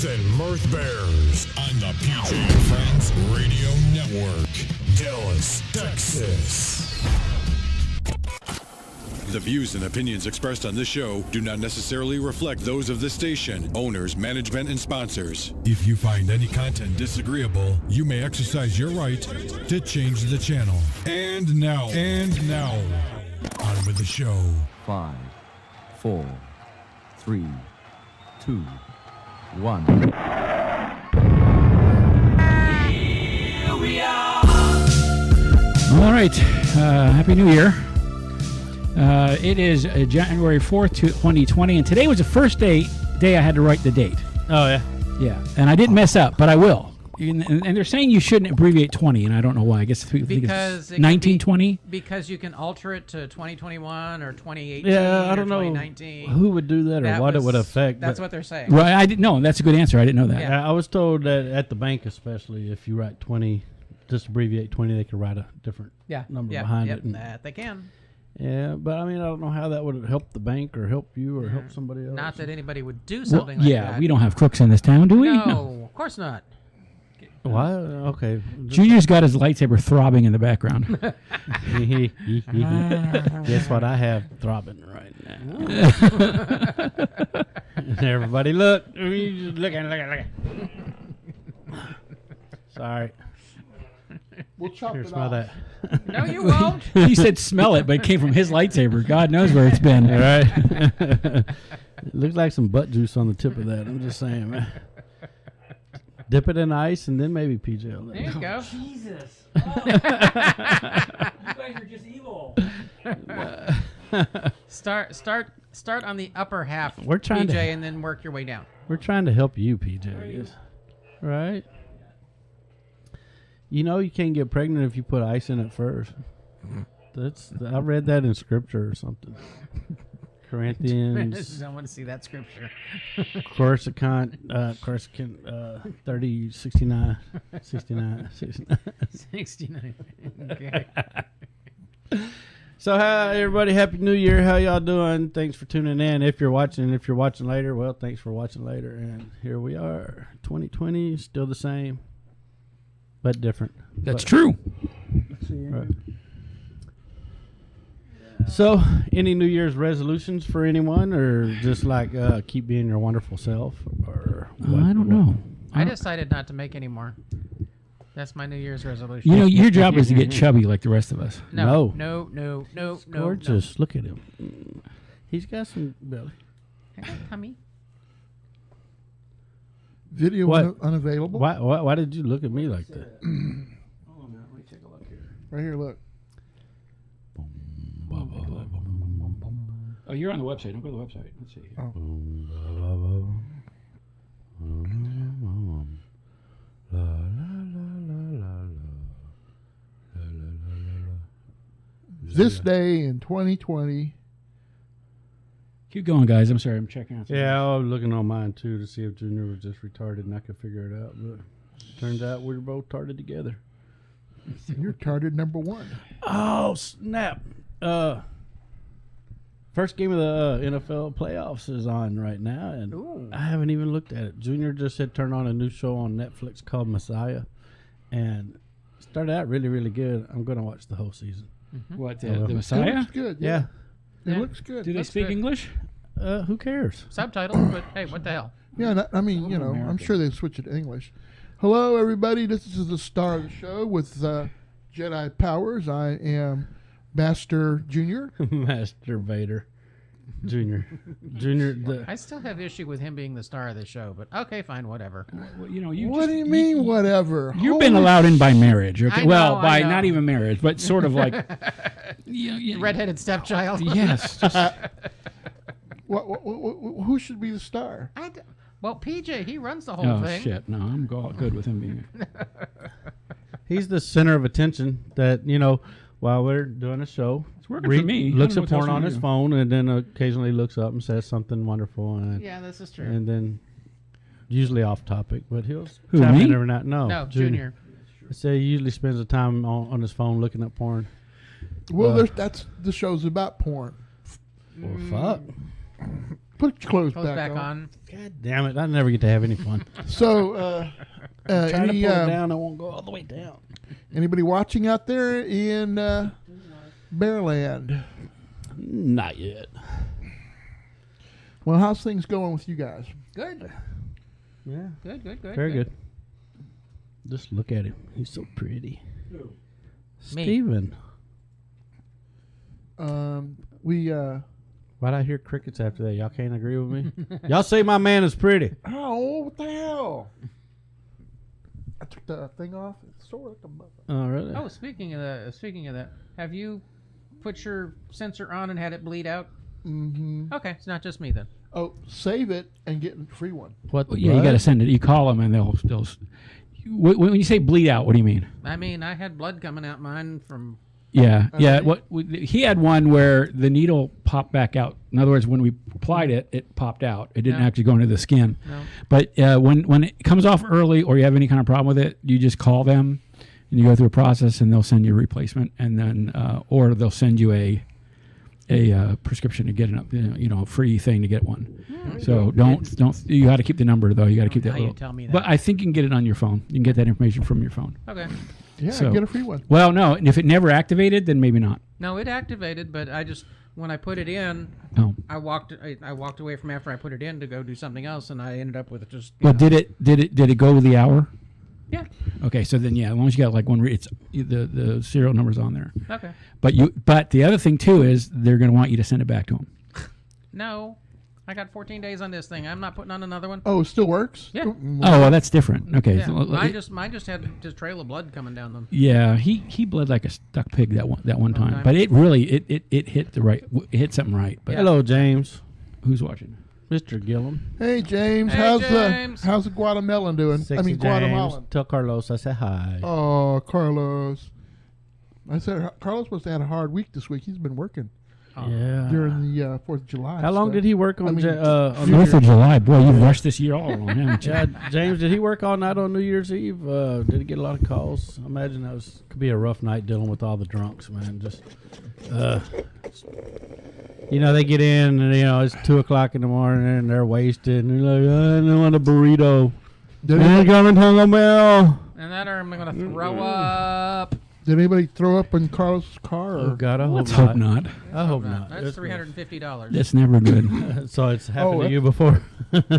Girth Mirth Bears on the PJ and Friends Radio Network, Dallas, Texas. The views and opinions expressed on this show do not necessarily reflect those of the station, owners, management, and sponsors. If you find any content disagreeable, you may exercise your right to change the channel. And now, on with the show. 5, 4, 3, 2, 1. Here we are. All right. Happy New Year. It is January 4th, 2020, and today was the first day I had to write the date. Oh, yeah? Yeah, and I didn't mess up, but I will. And they're saying you shouldn't abbreviate 20, and I don't know why. I guess because it's 1920? Because you can alter it to 2021 or 2018 Yeah, I don't or know 2019. who would do that or what it would affect. That's what they're saying. Right, I didn't know. That's a good answer. I didn't know that. Yeah, I was told that at the bank especially, if you write 20, just abbreviate 20, they could write a different number behind it. And That they can. yeah, but I mean, I don't know how that would help the bank or help you or help somebody else. Not that anybody would do something like yeah, that. we don't have crooks in this town, do we? No, of course not. Why? Okay. Junior's got his lightsaber throbbing in the background. Guess what I have throbbing right now? Everybody look. Looking. Sorry. We'll chop Here, it smell off. that. No, you won't. He said smell it, but it came from his lightsaber. God knows where it's been. Right. It looks like some butt juice on the tip of that. I'm just saying, man. Dip it in ice and then maybe PJ. There you go. Jesus. You guys are just evil. Start on the upper half, We're trying PJ, to- and then work your way down. We're trying to help you, PJ. Right? You know you can't get pregnant if you put ice in it first. I read that in scripture or something. Corinthians. I want to see that scripture. Corsican 30, 69. 69. 69. Okay. So, hi, everybody. Happy New Year. How y'all doing? Thanks for tuning in. If you're watching later, well, thanks for watching later. And here we are. 2020, still the same, but different. That's true. Right. So, any New Year's resolutions for anyone, or just like keep being your wonderful self, or what, I don't know. I decided not to make any more. That's my New Year's resolution. You know, your job is to get chubby like the rest of us. No. Gorgeous. Look at him. He's got some belly. Tummy. Video What? unavailable. Why did you look at me like that? Hold on a minute. Let me take a look here. Right here, look. Oh, you're on the website. Don't go to the website. Let's see. Oh. This day in 2020. Keep going, guys. I'm sorry. I'm checking out. Yeah, I was looking on mine too to see if Junior was just retarded and I could figure it out. But turns out we were both retarded together. You're retarded number one. Oh, snap. First game of the NFL playoffs is on right now, and Ooh. I haven't even looked at it. Junior just had turned on a new show on Netflix called Messiah, and it started out really, really good. I'm going to watch the whole season. What, I the will. It Messiah? looks good. Yeah. It looks good. Do they That's speak good. English? Who cares? Subtitles, but hey, what the hell? Yeah, I mean, you know, I'm sure they switch it to English. Hello, everybody. This is the star of the show with Jedi powers. I am Master Junior. Master Vader. Junior. I still have issue with him being the star of the show, but okay, fine, whatever. Well, you know, What do you mean, whatever? You've been Holy allowed in by marriage. Okay? I know, Well, I by know. not even marriage, but sort of like. Redheaded stepchild. Yes. Just, Who should be the star? Well, PJ, he runs the whole oh, thing. shit. No, I'm good with him being. He's the center of attention that, you know, while we're doing a show, It's working for me. looks I don't know at what else porn to on do. his phone and then occasionally looks up and says something wonderful. And, Yeah, this is true. and then usually off topic, but he'll Who, chime me? in every night. no, Junior. I say he usually spends the time on his phone looking at porn. Well, that's the show's about porn. Well, fuck. Put your clothes Clothes back back on. on. God damn it! I never get to have any fun. So, Trying to any, pull it down, I won't go all the way down. anybody watching out there in Bearland? Not yet. Well, how's things going with you guys? Good. Yeah, Good. very good. Just look at him. He's so pretty. Me. Steven. Why'd I hear crickets after that? Y'all can't agree with me? Y'all say my man is pretty. Oh, what the hell? I took the thing off. It's sort of like a mother. Oh, really? Oh, speaking of that, have you put your sensor on and had it bleed out? Mm-hmm. Okay, it's not just me then. Oh, save it and get a free one. What? Yeah, you got to send it. You call them and they'll. When you say bleed out, what do you mean? I mean, I had blood coming out mine from. Yeah. He had one where the needle popped back out. In other words, when we applied it, it popped out. It didn't actually go into the skin. No. But when it comes off early, or you have any kind of problem with it, you just call them, and you go through a process, and they'll send you a replacement, and then or they'll send you a prescription to get a free thing to get one. So don't you got to keep the number though. You got to keep that. How you tell me that? But I think you can get it on your phone. You can get that information from your phone. Okay. Yeah, So- get a free one. Well, no, if it never activated, then maybe not. No, it activated, but I just when I put it in, Oh. I walked away from after I put it in to go do something else, and I ended up with just. Well, did it go with the hour? Yeah. Okay, so then as long as you got like one, it's the serial number's on there. Okay. But the other thing too is they're going to want you to send it back to them. No, I got 14 days on this thing. I'm not putting on another one. Oh, it still works? Yeah. Oh, well, that's different. Okay. Yeah. So, Mine just had this trail of blood coming down them. yeah, he bled like a stuck pig that one time. time. But it really it hit it hit something right. But Yeah. Hello, James. who's watching? Mr. Gillum. Hey, James. Hey, James. How's the Guatemalan doing? Sexy Guatemalan. James. Tell Carlos I said hi. Oh, Carlos. I said Carlos must have had a hard week this week. He's been working Yeah. during the 4th of July. How long stuff. did he work on? I mean, on 4th of July. Boy, you've rushed this year all along, haven't you? Yeah, James, did he work all night on New Year's Eve? Did he get a lot of calls? I imagine that could be a rough night dealing with all the drunks, man. Just, they get in and it's 2:00 in the morning and they're wasted and they're like, I want a burrito. Did And anybody, coming Taco Bell. And that or I'm going to throw up. did anybody throw up in Carlos' car? Oh Or? God, I hope Let's hope not. I hope not. That's $350. That's never good. So it's happened Oh, to you before.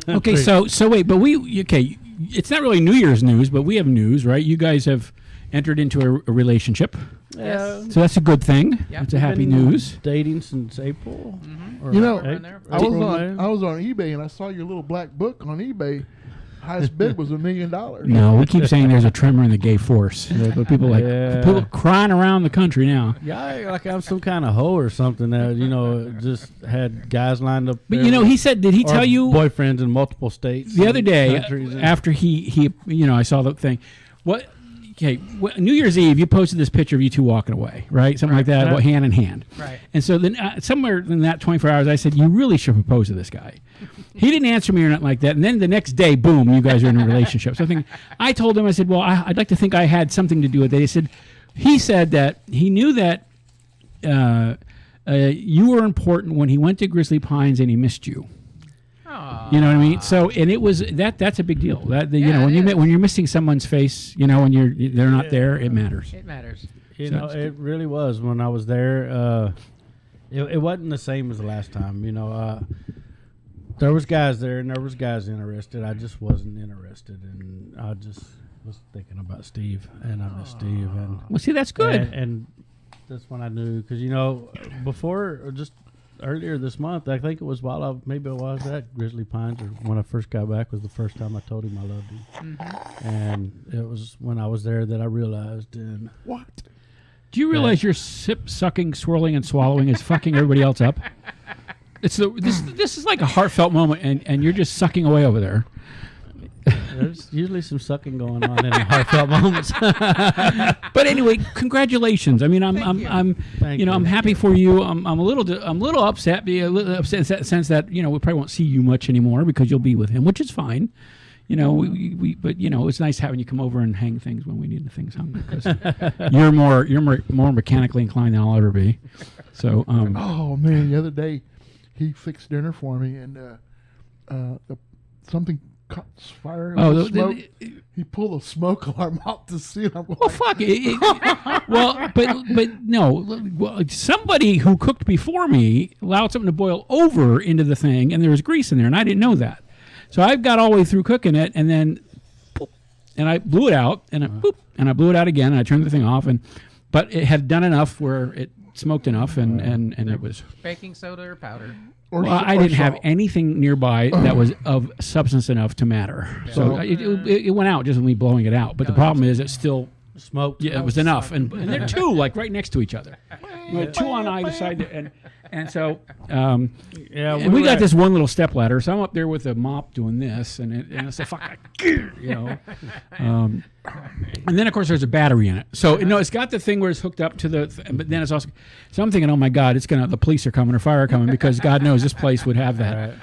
Okay, so wait, but it's not really New Year's news, but we have news, right? You guys have entered into a relationship, Yeah. so that's a good thing. Yep. It's a happy Been news. Dating since April. Or You know, April, I was May. on eBay and I saw your little black book on eBay. Highest bid was $1 million. No, we keep saying there's a tremor in the gay force. But people Yeah. people crying around the country now. Yeah, like I'm some kind of hoe or something that just had guys lined up. But there he said, did he or tell you boyfriends in multiple states the other and day countries and- after he I saw the thing. What? Okay, New Year's Eve, you posted this picture of you two walking away, right? Something like that, Right. hand in hand. Right. And so then somewhere in that 24 hours, I said, you really should propose to this guy. He didn't answer me or nothing like that. And then the next day, boom, you guys are in a relationship. So I told him, I said, well, I'd like to think I had something to do with it. He said that he knew that you were important when he went to Grizzly Pines and he missed you. You know what I mean? So, and it was that's a big deal. That when you're missing someone's face, when they're not there, it matters. It matters. It really was when I was there. It wasn't the same as the last time. There was guys there and there was guys interested. I just wasn't interested, and I just was thinking about Steve, and I miss Steve. And Well, see, that's good. And that's when I knew, because before, or just earlier this month, I think it was while I was at Grizzly Pines, or when I first got back, was the first time I told him I loved him. And it was when I was there that I realized. And What? Do you realize your sucking, swirling, and swallowing is fucking everybody else up? This is like a heartfelt moment, and you're just sucking away over there. there's usually some sucking going on in the heartfelt moments. But anyway, congratulations. I mean, I'm Thank you. I'm happy for you. I'm a little upset. A little upset in the sense that we probably won't see you much anymore because you'll be with him, which is fine. But it's nice having you come over and hang things when we need the things hung, because you're more mechanically inclined than I'll ever be. So Oh man, the other day he fixed dinner for me, and something caught fire. Oh, smoke. He pulled a smoke alarm out to see it. I'm Well, like, fuck it. Well, but no. Well, somebody who cooked before me allowed something to boil over into the thing, and there was grease in there, and I didn't know that. So I got all the way through cooking it, and then, boop, and I blew it out, and I blew it out again, and I turned the thing off, but it had done enough where it smoked enough, and it was. Baking soda or powder? Well, I didn't have anything nearby that was of substance enough to matter. Yeah. So it went out just with me blowing it out. But the problem is it still smoked. Yeah, it was enough. And they're two, like right next to each other. We had two on either side. And so we got this one little step ladder. So I'm up there with a mop doing this. And it's a fuck, you know. And then, of course, there's a battery in it. So, it's got the thing where it's hooked up to but then it's also, so I'm thinking, oh my God, the police are coming or fire are coming because God knows this place would have that.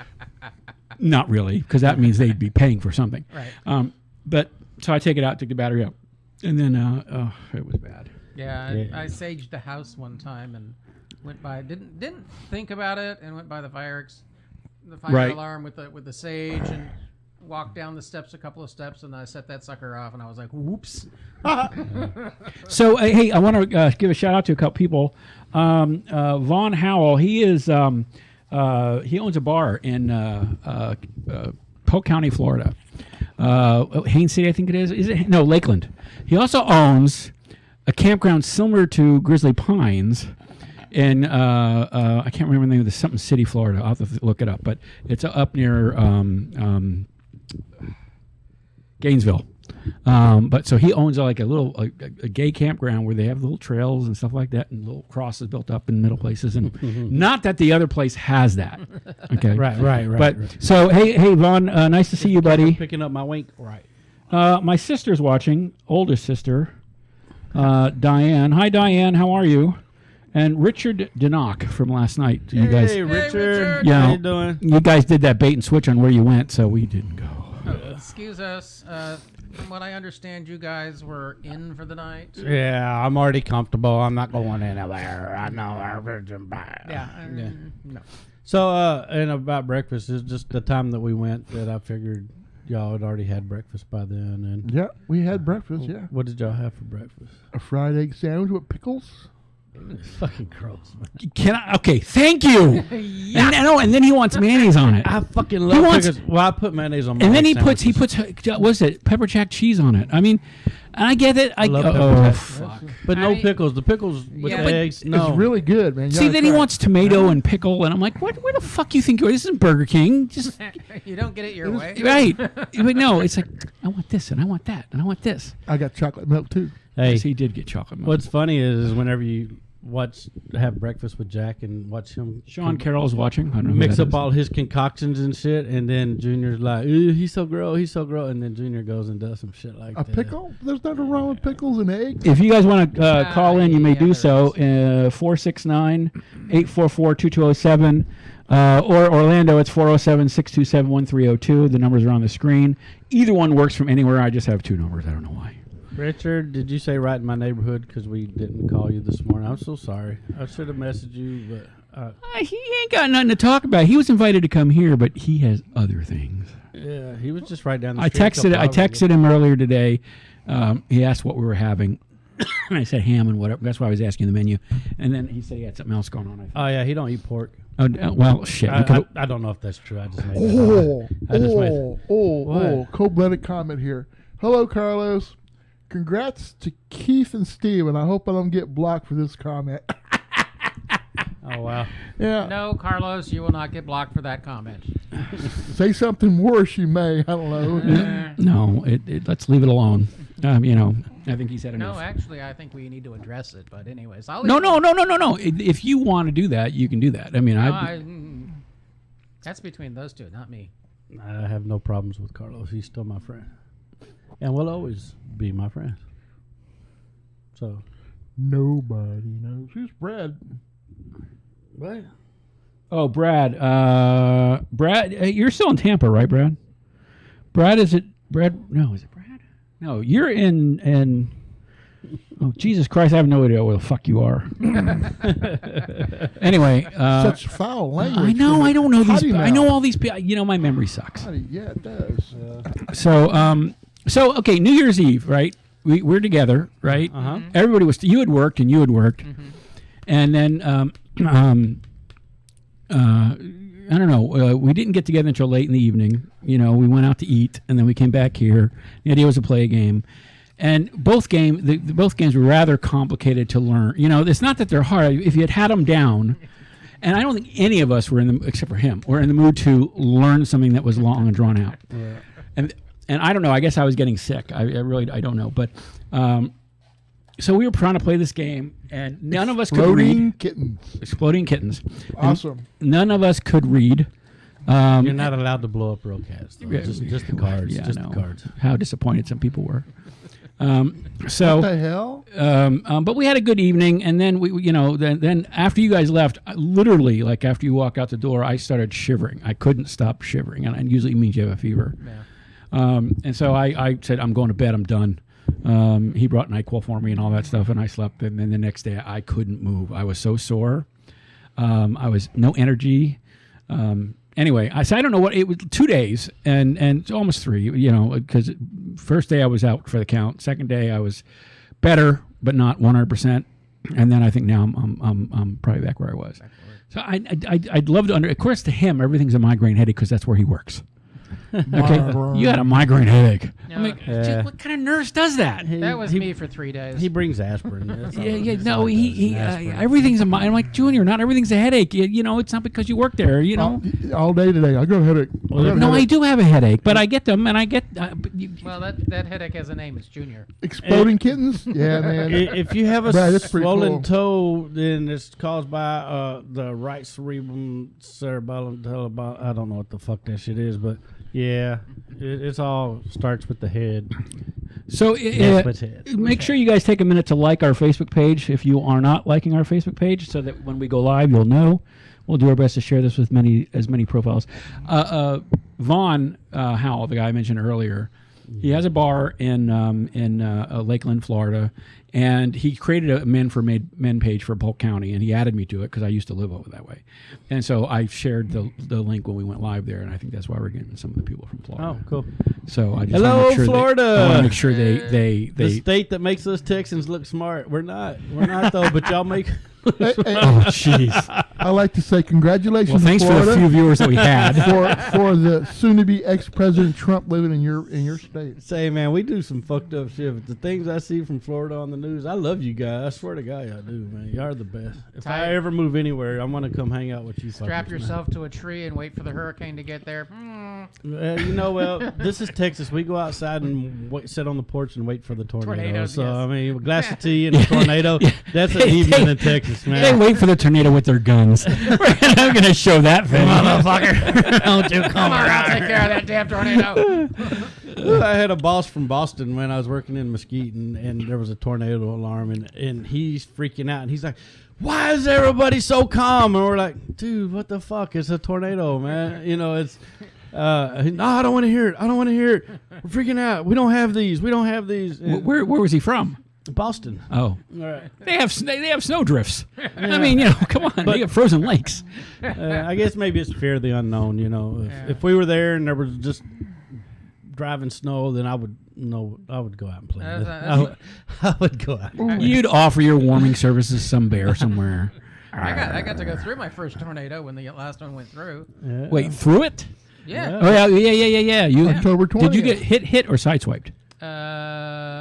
Right. Not really, because that means they'd be paying for something. Right. But, so I take it out, take the battery out. And then, it was bad. Yeah, I saged the house one time and went by, didn't think about it and went by the fire alarm with the sage and walked down the steps a couple of steps, and I set that sucker off, and I was like, whoops. So, hey, I want to give a shout out to a couple people. Vaughn Howell, he owns a bar in Polk County, Florida. Haines City, I think it is. Is it? No, Lakeland. He also owns a campground similar to Grizzly Pines in, I can't remember the name of this, something city, Florida. I'll have to look it up, but it's up near Gainesville. But so he owns like a gay campground where they have little trails and stuff like that, and little crosses built up in middle places. And not that the other place has that. Okay. Right. But so hey Vaughn, nice to see you, buddy. Picking up my wink. Right. My sister's watching, oldest sister, Diane. Hi, Diane. How are you? And Richard Denock from last night. You guys, Richard. Yeah, how you doing? You guys did that bait and switch on where you went, so we didn't go. Excuse us. From what I understand, you guys were in for the night. Yeah, I'm already comfortable. I'm not going anywhere. I know everything bad. Yeah. No. So, and about breakfast, is just the time that we went that I figured y'all had already had breakfast by then. And yeah, we had breakfast. Yeah. What did y'all have for breakfast? A fried egg sandwich with pickles. It's fucking gross, man. Can I? Okay, thank you. Yeah. And then he wants mayonnaise on it. I fucking love pickles. Well, I put mayonnaise on my and then he sandwiches. puts what's it? Pepper jack cheese on it. I mean, and I get it. I love pepper jack. Fuck. But no pickles. The pickles with eggs. No, it's really good, man. See, then he wants tomato and pickle, and I'm like, what? Where the fuck you think you are? This is Burger King. Just you don't get it your way, right? But no, it's like I want this and I want that and I want this. I got chocolate milk too. Hey, yes, he did get chocolate milk. What's funny is whenever you have breakfast with Jack and watch him. Sean Carroll's watching. I don't know mix up all his concoctions and shit, and then Junior's like, he's so gross, and then Junior goes and does some shit like that. A pickle? There's nothing wrong with pickles and eggs. If you guys want to call in, you may do so. 469-844-2207. Or Orlando, it's 407-627-1302. The numbers are on the screen. Either one works from anywhere. I just have two numbers. I don't know why. Richard, did you say right in my neighborhood because we didn't call you this morning? I'm so sorry. I should have messaged you, but he ain't got nothing to talk about. He was invited to come here, but he has other things. Yeah, he was just right down the street. I texted him earlier today. He asked what we were having, and I said ham and whatever. That's why I was asking the menu. And then he said he had something else going on. I think. Oh yeah, he don't eat pork. Oh well, shit. I don't know if that's true. I just made that up. Cold-blooded comment here. Hello, Carlos. Congrats to Keith and Steve, and I hope I don't get blocked for this comment. Oh, wow. Yeah. No, Carlos, you will not get blocked for that comment. Say something worse, you may. I don't know. No, let's leave it alone. I think he said enough. No, actually, I think we need to address it. But anyways, No. If you want to do that, you can do that. I mean, that's between those two, not me. I have no problems with Carlos. He's still my friend. And will always be my friend. So. Nobody knows. Who's Brad? What? Oh, Brad. Brad, you're still in Tampa, right, Brad? Brad, is it Brad? No, is it Brad? No, you're in Oh, Jesus Christ, I have no idea where the fuck you are. Anyway. Such foul language. I know, I don't know these. I know mouth. all these people. You know, my memory sucks. Yeah, it does. So okay, New Year's Eve, right? We're together, right? Uh-huh. Everybody was. You had worked, and you had worked, and then I don't know. We didn't get together until late in the evening. You know, we went out to eat, and then we came back here. The idea was to play a game, and both games were rather complicated to learn. You know, it's not that they're hard. If you had them down, and I don't think any of us were except for him, were in the mood to learn something that was long and drawn out. Yeah. And I don't know. I guess I was getting sick. I really don't know. But so we were trying to play this game, and none of us could read. Exploding kittens. Awesome. And none of us could read. You're not allowed to blow up broadcasts. Just the cards. Yeah, just the cards. How disappointed some people were. So what the hell? But we had a good evening, and then then after you guys left, literally, like after you walk out the door, I started shivering. I couldn't stop shivering, and it usually means you have a fever. Yeah. And so I said, I'm going to bed. I'm done. He brought NyQuil for me and all that stuff, and I slept. And then the next day, I couldn't move. I was so sore. I was no energy. Anyway, I don't know what it was. 2 days and almost 3. You know, because first day I was out for the count. Second day I was better, but not 100%. And then I think now I'm probably back where I was. So I'd love to of course, to him everything's a migraine headache because that's where he works. Okay, you had a migraine headache. No. I'm like, what kind of nurse does that? That was me for 3 days. He brings aspirin. Everything's a migraine. I'm like, Junior, not everything's a headache. You know, it's not because you work there. You know, all day today. I got a headache. I do have a headache, but I get them, and I get. Well, that headache has a name. It's Junior. Exploding kittens. Yeah, man. If you have a swollen toe, then it's caused by the right cerebrum, cerebellum. I don't know what the fuck that shit is, but. Yeah, it's all starts with the head. So make sure you guys take a minute to like our Facebook page if you are not liking our Facebook page, so that when we go live, you'll know. We'll do our best to share this with as many profiles. Vaughn Howell, the guy I mentioned earlier, he has a bar in Lakeland, Florida, and he created a Men for Men page for Polk County, and he added me to it because I used to live over that way. And so I shared the link when we went live there, and I think that's why we're getting some of the people from Florida. Oh, cool. So I just Hello, want to make sure Florida. I want to make sure they the state that makes us Texans look smart. We're not though, but y'all make. Oh, jeez. I like to say congratulations. Well, thanks Florida, for the few viewers that we had for the soon-to-be ex-President Trump living in your state. Say, man, we do some fucked up shit. But the things I see from Florida on the news, I love you guys. I swer to God, I do, man. Y'all are the best. If I ever move anywhere, I want to come hang out with you. Strap yourself to a tree and wait for the hurricane to get there. This is Texas. We go outside and sit on the porch and wait for the tornado. Tornadoes, so yes. I mean, a glass of tea and a tornado. That's an evening in Texas. Man. They wait for the tornado with their guns. I'm going to show that thing. Motherfucker. Don't you come I'll around. take care of that damn tornado. I had a boss from Boston when I was working in Mesquite, and there was a tornado alarm, and he's freaking out, and he's like, why is everybody so calm? And we're like, dude, what the fuck? It's a tornado, man. You know, it's... no, I don't want to hear it. I don't want to hear it. We're freaking out. We don't have these. Where was he from? Boston. Oh, all right. They have snow drifts. Yeah. I mean, come on, they have frozen lakes. I guess maybe it's fear of the unknown. You know, if we were there and there was just driving snow, then I would go out and play. I would go out. You'd offer your warming services somewhere. I got to go through my first tornado when the last one went through. Yeah. Wait, through it? Yeah. Oh yeah. You October 20th. Did you get hit or sideswiped?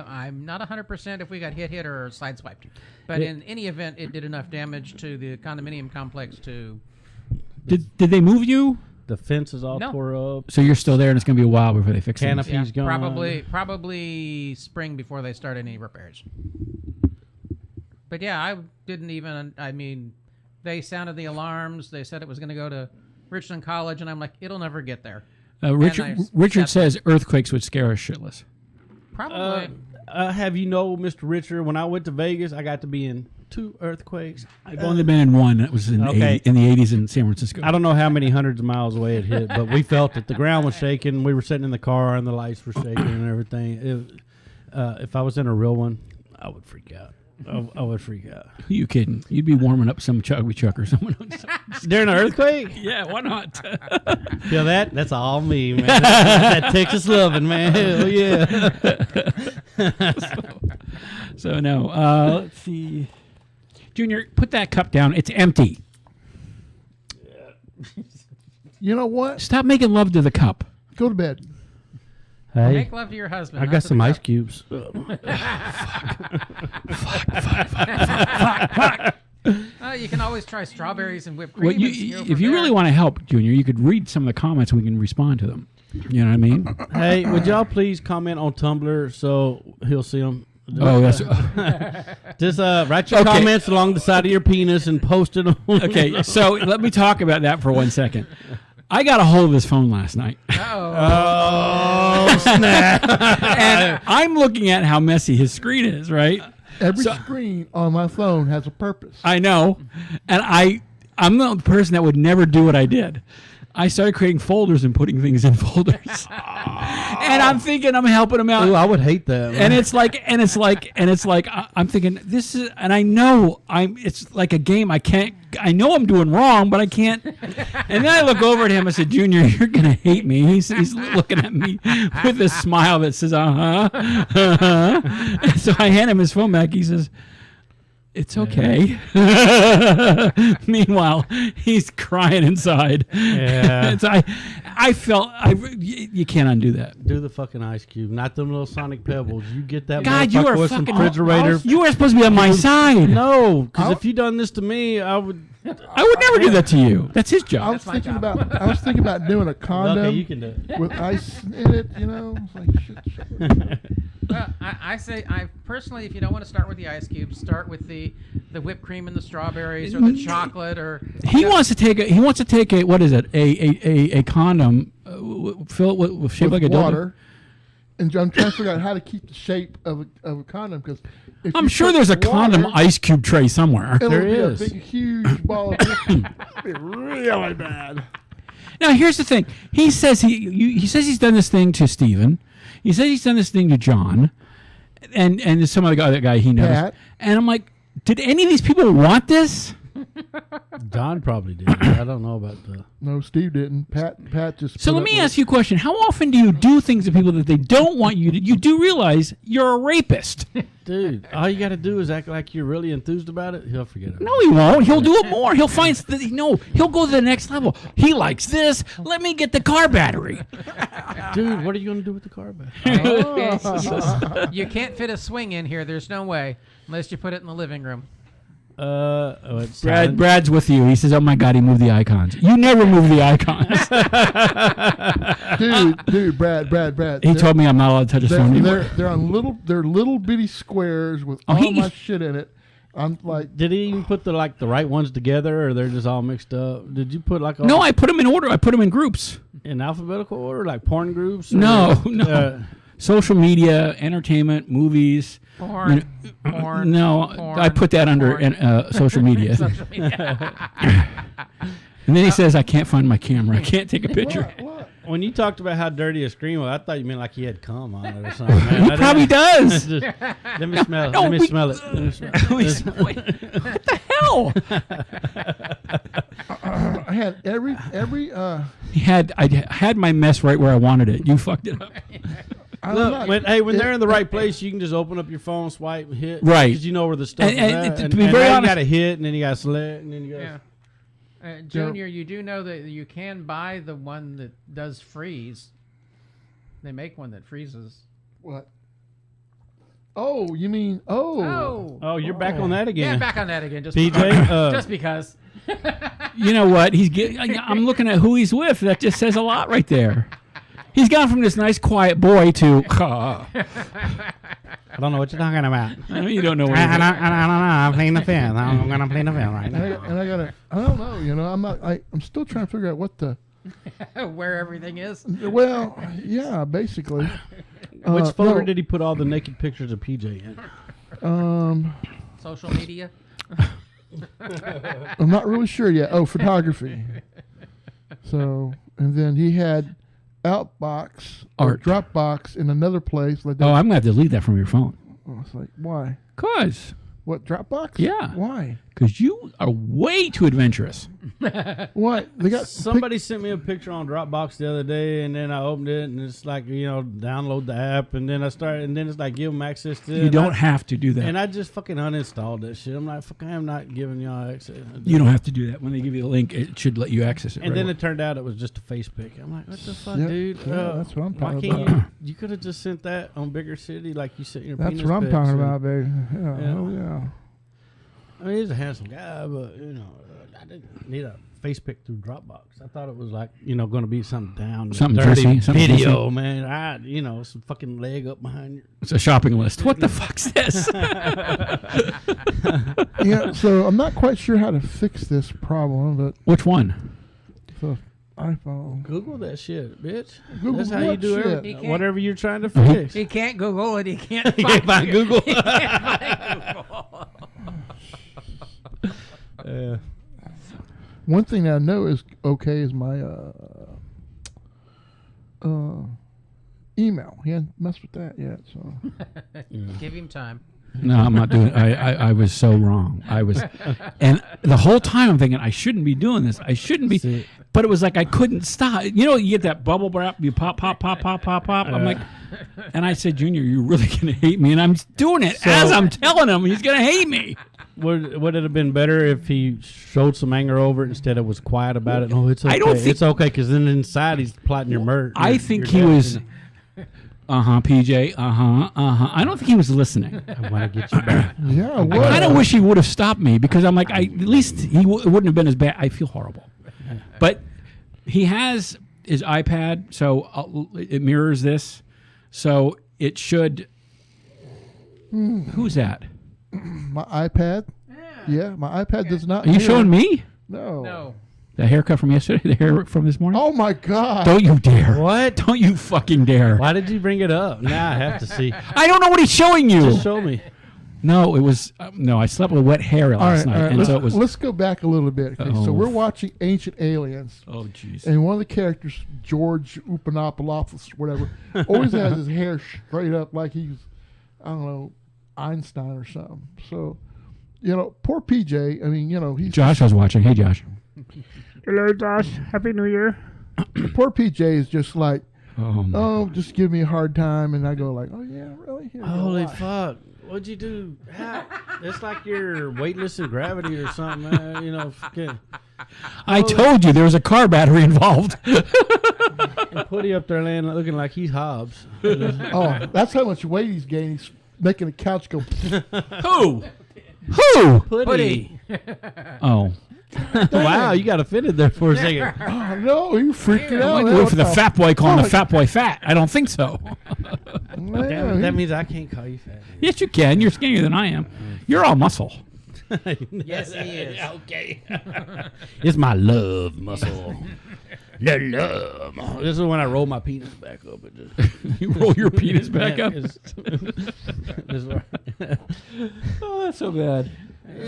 I'm not 100% if we got hit or sideswiped, but in any event, it did enough damage to the condominium complex to. Did they move you? The fence is all tore up. So you're still there, and it's going to be a while before they fix it. Canopy's gone. Probably spring before they start any repairs. But yeah, I didn't even. I mean, they sounded the alarms. They said it was going to go to Richland College, and I'm like, it'll never get there. Richard says earthquakes would scare us shitless. Probably. Have you know, Mr. Richard, when I went to Vegas, I got to be in 2 earthquakes. I've only been in one. That was in the 80s in San Francisco. I don't know how many hundreds of miles away it hit, but we felt it. The ground was shaking. We were sitting in the car, and the lights were shaking and everything. If I was in a real one, I would freak out. I would freak out. Who you kidding? You'd be warming up some chugby chuck or someone else. During an earthquake? Yeah, why not? Feel that? That's all me, man. That Texas loving, man. Hell yeah. So no. Let's see. Junior, put that cup down. It's empty. You know what? Stop making love to the cup. Go to bed. Hey, Make love to your husband. I not got to some the ice cup. cubes. You can always try strawberries and whipped cream. Well, if you really want to help, Junior, you could read some of the comments and we can respond to them. You know what I mean? Hey, would y'all please comment on Tumblr so he'll see them? Oh, that's Just write your comments along the side of your penis and post it on. okay. So let me talk about that for 1 second. I got a hold of his phone last night. Oh, snap. And I'm looking at how messy his screen is, right? Every screen on my phone has a purpose. I know. And I'm the person that would never do what I did. I started creating folders and putting things in folders. And I'm thinking I'm helping him out. Ooh, I would hate that. Man. And it's like I'm thinking this is, and I know it's like a game. I know I'm doing wrong, but I can't. And then I look over at him. I said, Junior, you're going to hate me. He's looking at me with a smile that says, uh-huh. So I hand him his phone back. He says, it's okay. Meanwhile, he's crying inside. Yeah. I felt you can't undo that. Do the fucking ice cube, not them little Sonic Pebbles. You get that God, you are with some fucking refrigerator. You were supposed to be on my side. No, because if you done this to me, I would never do that to you. That's his job. I was thinking about doing a condom Okay, you can do it. with ice in it. You know, it's like shit. I say, personally, if you don't want to start with the ice cubes, start with the whipped cream and the strawberries or the chocolate or. He wants to take a what is it? A condom, fill it with shaped like a water. And I'm trying to figure out how to keep the shape of a condom because I'm sure there's a condom ice cube tray somewhere. There is a big, huge ball. It'd be really bad. Now here's the thing. He says he says he's done this thing to Steven. He says he's done this thing to John, and there's some other guy he knows. Pat. And I'm like, did any of these people want this? Don probably did. I don't know about the. No, Steve didn't. Pat just. So let me ask you a question. How often do you do things to people that they don't want you to? You do realize you're a rapist. Dude, all you got to do is act like you're really enthused about it. He'll forget it. No, he won't. He'll do it more. He'll find he'll go to the next level. He likes this. Let me get the car battery. Dude, what are you going to do with the car back? You can't fit a swing in here. There's no way unless you put it in the living room. Brad's with you. He says, "Oh my God, he moved the icons." You never move the icons. dude, Brad. He told me I'm not allowed to touch his phone anymore. They're on little bitty squares with all my shit in it. I'm like, did he even put the right ones together, or they're just all mixed up? Did you put like No, I put them in order. I put them in groups. In alphabetical order, like porn groups? No. Social media, entertainment, movies. Porn. No, porn, I put that under social media. Social media. And then he says, I can't find my camera. I can't take a picture. what? When you talked about how dirty a screen was, I thought you meant like he had cum on it or something. Man. He probably does. Let me smell it. Let me smell it. What the hell? I had every. I had my mess right where I wanted it. You fucked it up. Look, when they're in the right place, you can just open up your phone, swipe, hit. Right. Because you know where the stuff is at. To be very honest, you got honest, to hit, and then you got to select, and then you got Yeah. Junior, you do know that you can buy the one that does freeze. They make one that freezes. What? Oh, you mean Oh, you're back on that again. Yeah, back on that again. Just PJ? just because. you know what? I'm looking at who he's with. That just says a lot right there. He's gone from this nice, quiet boy to. I don't know what you're talking about. You don't know what I don't know. I'm playing the field. I'm going to play the field right now. And I gotta. I don't know. You know, I'm still trying to figure out what the. Where everything is. Well, yeah, basically. Which folder did he put all the naked pictures of PJ in? Social media. I'm not really sure yet. Oh, photography. So, and then he had Outbox or Art. Dropbox in another place. Like that. Oh, I'm going to have to delete that from your phone. I was like, why? 'Cause. What, Dropbox? Yeah. Why? Because you are way too adventurous. What? They got Somebody sent me a picture on Dropbox the other day, and then I opened it, and it's like, download the app, and then it's like, give them access to it. You don't have to do that. And I just fucking uninstalled that shit. I'm like, fuck, I am not giving y'all access. You don't have to do that. When they give you the link, it should let you access it. And right then away. it turned out it was just a face pic. I'm like, what the fuck, Yeah, dude? yeah, that's what I'm why talking can't about. you could have just sent that on Bigger City like you sent your That's penis what I'm pics talking and- about, baby. Yeah. Yeah. Oh, yeah. I mean, he's a handsome guy, but I didn't need a face pic through Dropbox. I thought it was like going to be something down, Something dirty juicy, something video, juicy. man. Some fucking leg up behind you. It's a shopping list. What the fuck's this? Yeah, so I'm not quite sure how to fix this problem, but Which one? the iPhone. Google that shit, bitch. Google That's how you what do shit? it. He can't- Whatever you're trying to fix. He can't Google it. He can't You can't find Google. He can't find Google. One thing that I know is okay is my email. He hasn't messed with that yet, so. Give him time. No, I'm not doing it. I was so wrong. And the whole time I'm thinking, I shouldn't be doing this. I shouldn't be. See. But it was like I couldn't stop. You get that bubble wrap, you pop, pop, pop, pop, pop, pop. I'm like, and I said, Junior, you're really going to hate me. And I'm doing it as I'm telling him he's going to hate me. Would it have been better if he showed some anger over it instead of was quiet about it? Oh, it's okay. I don't think- it's okay, because then inside he's plotting your murder. I think he was, PJ, I don't think he was listening. I want to get you back. Yeah, I kind of wish he would have stopped me because I'm like, at least it wouldn't have been as bad. I feel horrible. But he has his iPad, so it mirrors this. So it should. Who's that? My iPad? Yeah, my iPad does not. Are you mirror. showing me? No. No. The haircut from yesterday? The hair from this morning? Oh, my God. Don't you dare. What? Don't you fucking dare. Why did you bring it up? Now I have to see. I don't know what he's showing you. Just show me. No, it was. No, I slept with wet hair last night. And so it was. Let's go back a little bit. Okay, Oh. so we're watching Ancient Aliens. Oh, jeez. And one of the characters, George Upanopoulos, whatever, always has his hair straight up like he's, I don't know, Einstein or something. So, poor PJ. I mean, he's Josh was watching. Hey, Josh. Hello, Josh. Happy New Year. poor PJ is just like, Oh, just give me a hard time, and I go like, oh yeah, really? Here, Holy why? fuck. What'd you do? How? It's like you're weightless in gravity or something, man. Fucking. I told you there was a car battery involved. And Putty up there laying, looking like he's Hobbs. Oh, that's how much weight he's gained. He's making the couch go. Who? Who? Putty. Oh. Wow, you got offended there for a second. Oh no, you freaking I out. went to wait for the fat boy calling the fat boy fat. I don't think so. That means I can't call you fat. Yes, you can. You're skinnier than I am. You're all muscle. Yes, he is. Okay. It's my love muscle. The love. This is when I roll my penis back up. It just, You roll your penis back up. This is where- Oh, that's so bad.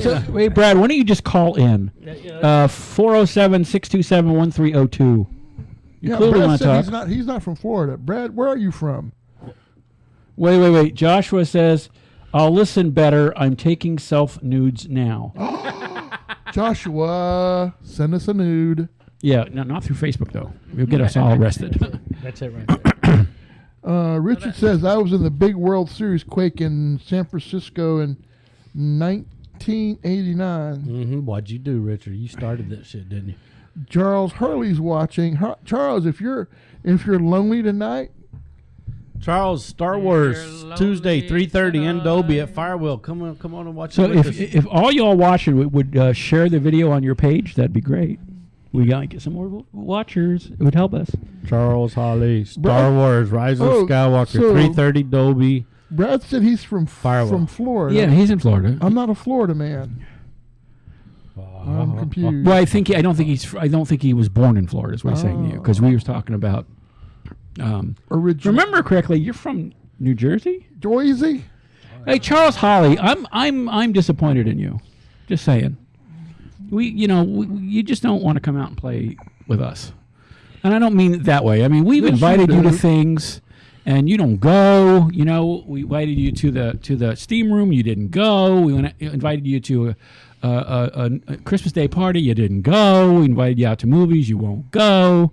So, wait, Brad, why don't you just call in? 407-627-1302. You Yeah, clearly Brad want to said talk. he's not from Florida. Brad, where are you from? Wait. Joshua says, I'll listen better. I'm taking self-nudes now. Joshua, send us a nude. Yeah, no, not through Facebook, though. You'll get us all arrested. That's it right there. Richard says, I was in the big World Series quake in San Francisco in 1989. What'd you do, Richard? You started that shit, didn't you? Charles Hurley's watching. Charles, if you're lonely tonight, Charles, Star Wars Tuesday, 3:30 in Dolby at Firewheel. Come on and watch So it with us. if all y'all watching would share the video on your page, that'd be great. We got to get some more watchers. It would help us. Charles Holly, Star Brad- Wars, Rise of Oh, Skywalker, so- 3:30 Dolby. Brad said he's from Firewall. Florida. Yeah, he's in Florida. I'm not a Florida man. I'm confused. Well, I don't think he was born in Florida. Is what he's saying to you, because we was talking about. Original. Remember correctly, you're from New Jersey. Joyzy? Hey, Charles Holly, I'm disappointed in you. Just saying. You just don't want to come out and play with us, and I don't mean it that way. I mean, we've Yes, invited you you to do. things, and you don't go. You know, we invited you to the steam room. You didn't go. We invited you to a Christmas Day party. You didn't go. We invited you out to movies. You won't go.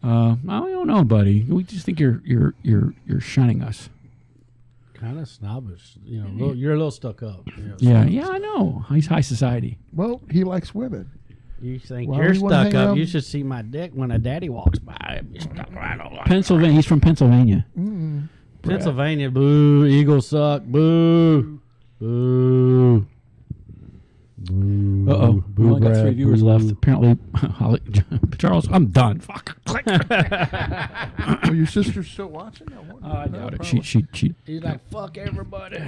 I don't know, buddy. We just think you're shunning us. Kind of snobbish, you know. You're a little stuck up. You know, Yeah, I know. He's high society. Well, he likes women. You think Why you're would you wanna stuck hang up? around- You should see my dick when a daddy walks by. Be stuck right on. Pennsylvania. He's from Pennsylvania. Pennsylvania, boo. Eagles suck, boo. Boo. Boo. Uh-oh. We only got Brad, 3 viewers boo. left. Apparently, Charles, I'm done. Fuck. Are your sisters still watching? I doubt it. She. He's like, fuck everybody.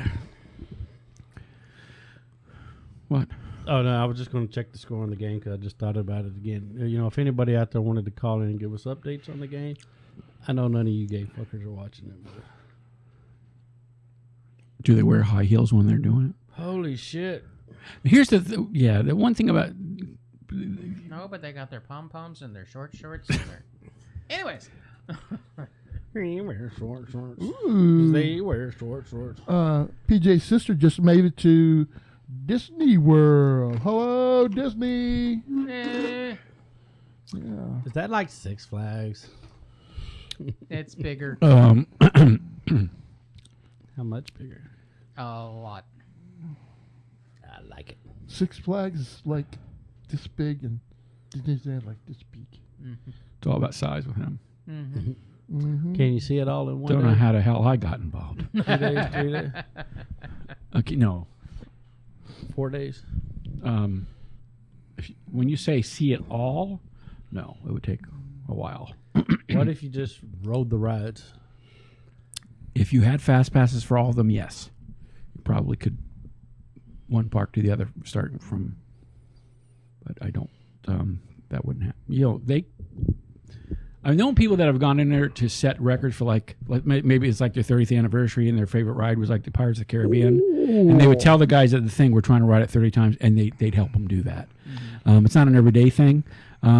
What? Oh, no, I was just going to check the score on the game because I just thought about it again. You know, if anybody out there wanted to call in and give us updates on the game, I know none of you gay fuckers are watching it. But Do they wear high heels when they're doing it? holy shit. Here's the one thing about No, but they got their pom-poms and their short shorts and their... Anyways. He wears short shorts. Ooh. They wear short shorts. PJ's sister just made it to Disney World. Hello, Disney. Eh, Yeah. Is that like Six Flags? it's bigger. How much bigger? A lot. I like it. Six Flags is like this big and Disneyland like this big. it's all about size with him. Can you see it all in one Don't day? know how the hell I got involved. 2 days, 3 days, Okay, no. 4 days? When you say see it all, no, it would take a while. What if you just rode the rides? If you had fast passes for all of them, yes, you probably could one park to the other, starting from. But I don't. That wouldn't happen. You know, I've known people that have gone in there to set records for like maybe it's like their 30th anniversary and their favorite ride was like the Pirates of the Caribbean, and they would tell the guys at the thing we're trying to ride it 30 times, and they'd help them do that. It's not an everyday thing.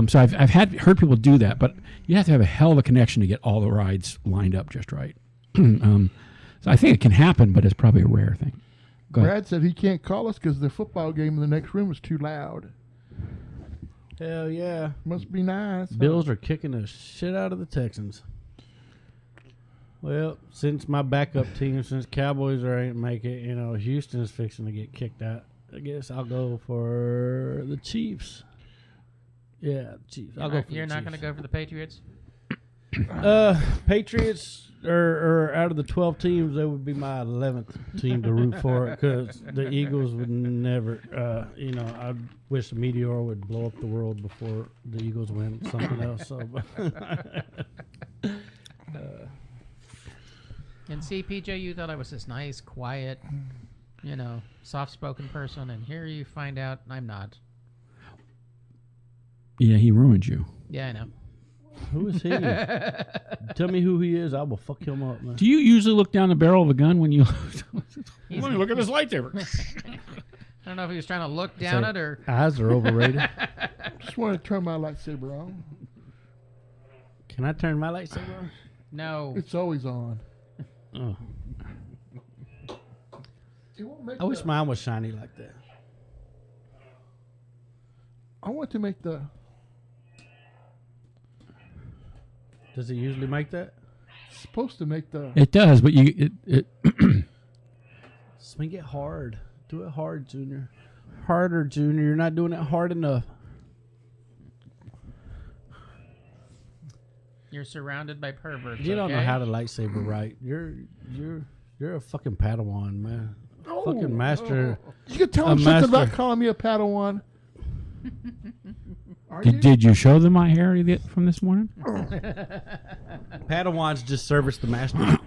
So I've heard people do that, but you have to have a hell of a connection to get all the rides lined up just right. So I think it can happen, but it's probably a rare thing. Go ahead. Brad said he can't call us because the football game in the next room is too loud. Hell yeah. Must be nice. huh? Bills are kicking the shit out of the Texans. Well, since my backup team, since Cowboys ain't make it, you know, Houston's fixing to get kicked out. I guess I'll go for the Chiefs. Yeah, Chiefs. I'll go for You're the not Chiefs. going to go for the Patriots? Patriots are out of the 12 teams, they would be my 11th team to root for because the Eagles would never, you know, I wish a meteor would blow up the world before the Eagles win something else. So, And see, PJ, you thought I was this nice, quiet, you know, soft-spoken person, and here you find out I'm not. Yeah, he ruined you. Yeah, I know. who is he? Tell me who he is. I will fuck him up, man. Do you usually look down the barrel of a gun when you? He's- Let me look at this lightsaber. I don't know if he was trying to look down Say, it or... eyes are overrated. Just want to turn my lightsaber on. Can I turn my lightsaber on? No. It's always on. Oh. It won't make I wish the- mine was shiny like that. I want to make the. Does it usually make that? Supposed to make the. It does, but it Swing it hard. Do it hard, Junior. Harder, Junior. You're not doing it hard enough. You're surrounded by perverts. You don't know okay? how to lightsaber right. You're a fucking Padawan, man. Fucking master. You could tell a him something about master. calling me a Padawan. Are you? did you show them my hair from this morning? Padawans just service the master.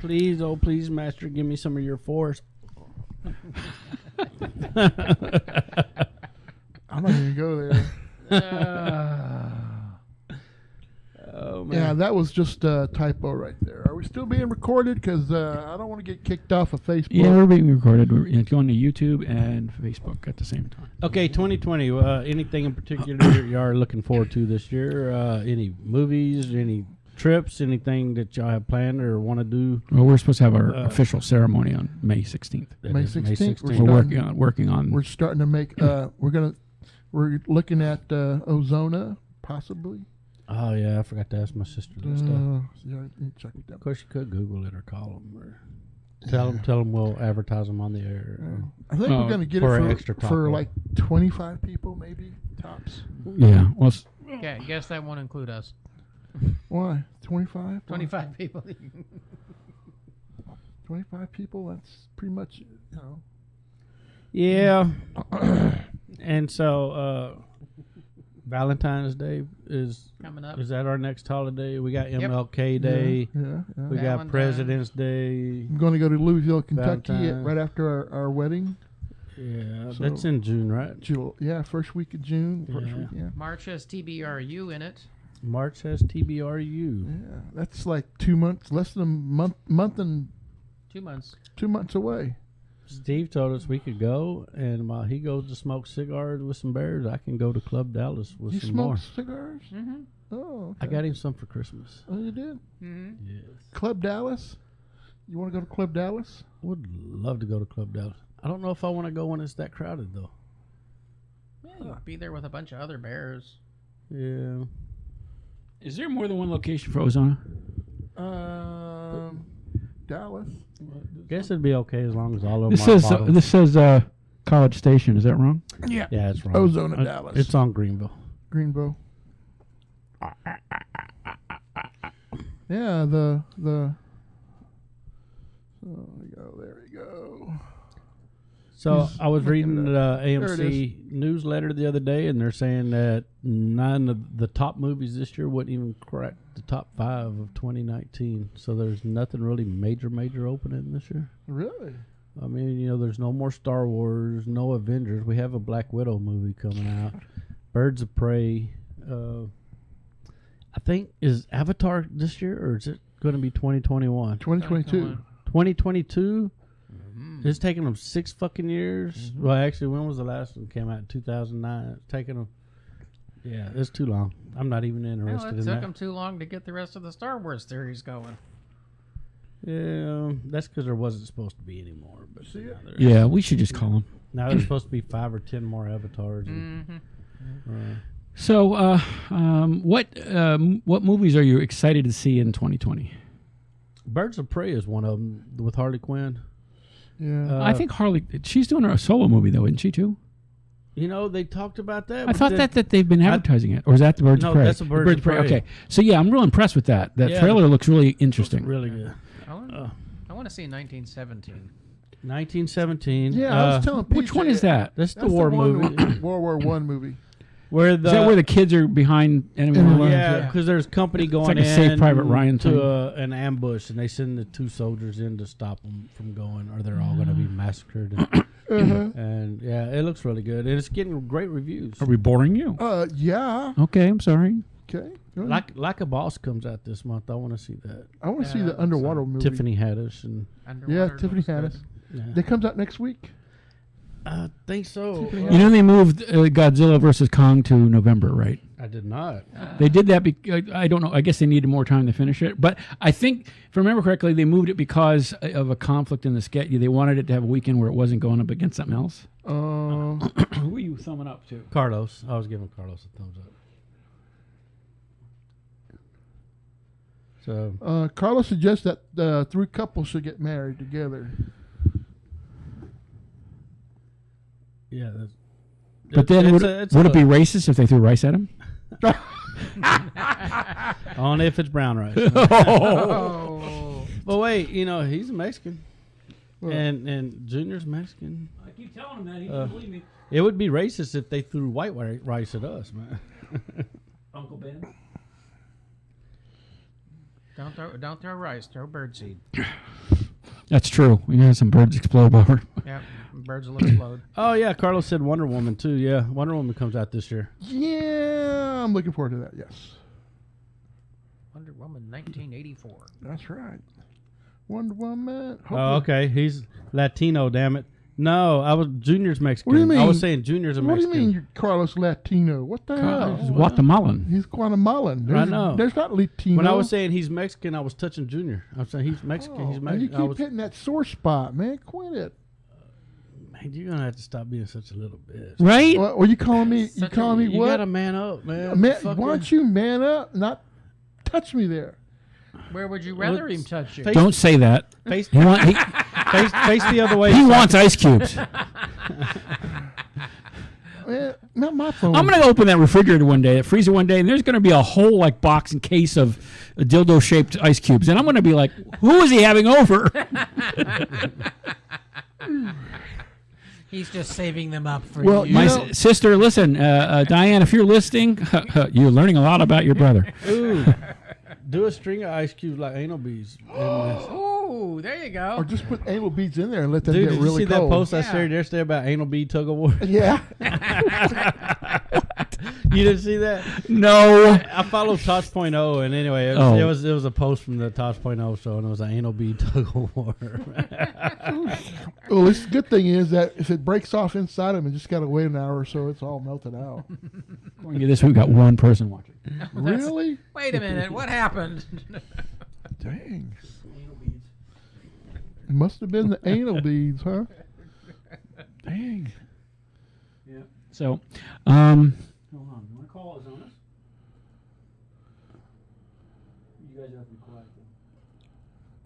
Please, oh please, master, give me some of your force. I'm not even go there. Oh man. Yeah, that was just a typo right there. Are we we still being recorded? Because I don't want to get kicked off of Facebook. Yeah, we're being recorded. It's going to YouTube and Facebook at the same time. Okay, 2020. Anything in particular you are looking forward to this year? Any movies? Any trips? Anything that y'all have planned or want to do? Well, we're supposed to have our official ceremony on May 16th. May 16th. We're working on. We're starting to make. We're looking at Ozona, possibly. Oh yeah, I forgot to ask my sister that stuff. Yeah, check it out. Of course, you could Google it or call them or tell them we'll advertise them on the air. I think we're going to get for it an extra for top like 25 people, maybe tops. Yeah. Well. Yeah, guess that won't include us. Why 25? 25 people. 25 people. That's pretty much, Yeah. And so Valentine's Day is Coming up. Is that our next holiday? We got MLK Day. Yeah. We got Valentine's. President's Day. I'm going to go to Louisville, Kentucky Valentine's. right after our wedding. Yeah, So- that's in June, right? First week of June. First Yeah. week, yeah. March has TBRU in it. March has TBRU. Yeah, that's like 2 months, less than a month and 2 months. 2 months away. Steve told us we could go, and while he goes to smoke cigars with some bears, I can go to Club Dallas with You some smoke more. cigars? Mm-hmm. Oh, okay. I got him some for Christmas. Oh, you did? Mm-hmm. Yes. Club Dallas? You want to go to Club Dallas? Would love to go to Club Dallas. I don't know if I want to go when it's that crowded, though. Yeah, you'll be there with a bunch of other bears. Yeah. Is there more than one location for Ozona? Dallas. Guess it'd be okay as long as all of This them are says bottoms. this says College Station. Is that wrong? Yeah. Yeah, it's wrong. Ozona, Dallas. It's on Greenville. Greenville. Yeah, the. Oh, there we go. So He's I was reading looking the it up. There it AMC newsletter the other day, and they're saying that 9 of the top movies this year wouldn't even crack the top 5 of 2019. So there's nothing really major opening this year. Really? I mean, there's no more Star Wars, no Avengers. We have a Black Widow movie coming out. Birds of Prey. I think, is Avatar this year, or is it going to be 2021? 2022. 2022? It's taken them 6 fucking years. Well, actually, when was the last one came out? In 2009. It's taken them. Yeah, it's too long. I'm not even Well, interested it in took that. them too long to get the rest of the Star Wars series going. Yeah, that's because there wasn't supposed to be any more. But See it? Yeah, we should just call them. now there's supposed to be 5 or 10 more avatars. And, Mm-hmm. So, what movies are you excited to see in 2020? Birds of Prey is one of them with Harley Quinn. Yeah. I think Harley. She's doing a solo movie though, isn't she too? They talked about that. I but thought then- that they've been advertising it, or is that the Birds No, of Prey? that's the Birds of Prey. Okay, so yeah, I'm real impressed with that. That Yeah. trailer looks really interesting. Really good. I want to see 1917. 1917. yeah, I was telling Which PJ, one is that? That's the That's war one movie. World War One movie. Where Is that where the kids are behind enemy Enemy lines? lines, Yeah, because there's company going like a in Save Private Ryan thing. to an ambush, and they send the 2 soldiers in to stop them from going, or they're all going to be massacred. And yeah, it looks really good, and it's getting great reviews. Are we boring you? Yeah. Okay, I'm sorry. Okay. Go ahead. Like a Boss comes out this month. I want to see that. I want to see Yeah, the underwater movie. Tiffany Haddish and Yeah, Underwater Tiffany looks Haddish. good. yeah. That comes out next week. I think so. Tiffany You know they moved Godzilla versus Kong to November, right? I did not. They did that because I don't know. I guess they needed more time to finish it. But I think, if I remember correctly, they moved it because of a conflict in the schedule. They wanted it to have a weekend where it wasn't going up against something else. Who are you thumbing up to? Carlos. I was giving Carlos a thumbs up. So Carlos suggests that 3 couples should get married together. yeah, that's, But then would it be racist if they threw rice at him? only if it's brown rice? Oh. But wait, he's a Mexican, and Junior's Mexican. I keep telling him that. He doesn't believe me. It would be racist if they threw white rice at us, man. Uncle Ben. Don't throw rice. Throw birdseed. That's true. We had some birds explode over. Yeah, birds will explode. Oh yeah, Carlos said Wonder Woman too. Yeah, Wonder Woman comes out this year. Yeah, I'm looking forward to that. Yes. Wonder Woman. Film in 1984. That's right. Wonder Woman. Oh, okay. He's Latino, damn it. No, I was Junior's Mexican. What do you mean? I was saying Junior's a What Mexican. do you mean you're Carlos Latino? What the hell? He's Guatemalan. He's Guatemalan. I know. There's not Latino. When I was saying he's Mexican, I was touching Junior. I was saying he's Mexican. He's Man, you Mexican. keep hitting that sore spot, man. Quit it. Man, you're gonna have to stop being such a little bitch. Right? What you calling me? You calling me You what? gotta man up, man. Man, Fuck why it. don't you man up? Not touch me there. Where would you rather him touch you? Don't say that. Face, He, face the other way. he wants ice cubes. Man, not my phone. I'm going to open that refrigerator one day, that freezer one day, and there's going to be a whole like box and case of dildo-shaped ice cubes. And I'm going to be like, who is he having over? He's just saving them up for Well, you. My sister, listen, Diane, if you're listening, you're learning a lot about your brother. Ooh, do a string of ice cubes like anal bees. Oh, there you go. Or just put anal beads in there and let them Dude, get did really you see cold. that post I Yeah. shared yesterday about anal bead tug of war? Yeah. You didn't see that? No. I follow Tosh.0, and anyway, it was a post from the Tosh.0 show, and it was an anal bead tug of war. Well, the good thing is that if it breaks off inside them, you just got to wait an hour or so. It's all melted out. This we've got one person watching. Really? Wait a minute. What happened? Dang. It must have been the anal beads, huh? Dang. So, hold on. You want to call Azonas? You guys have to be quiet.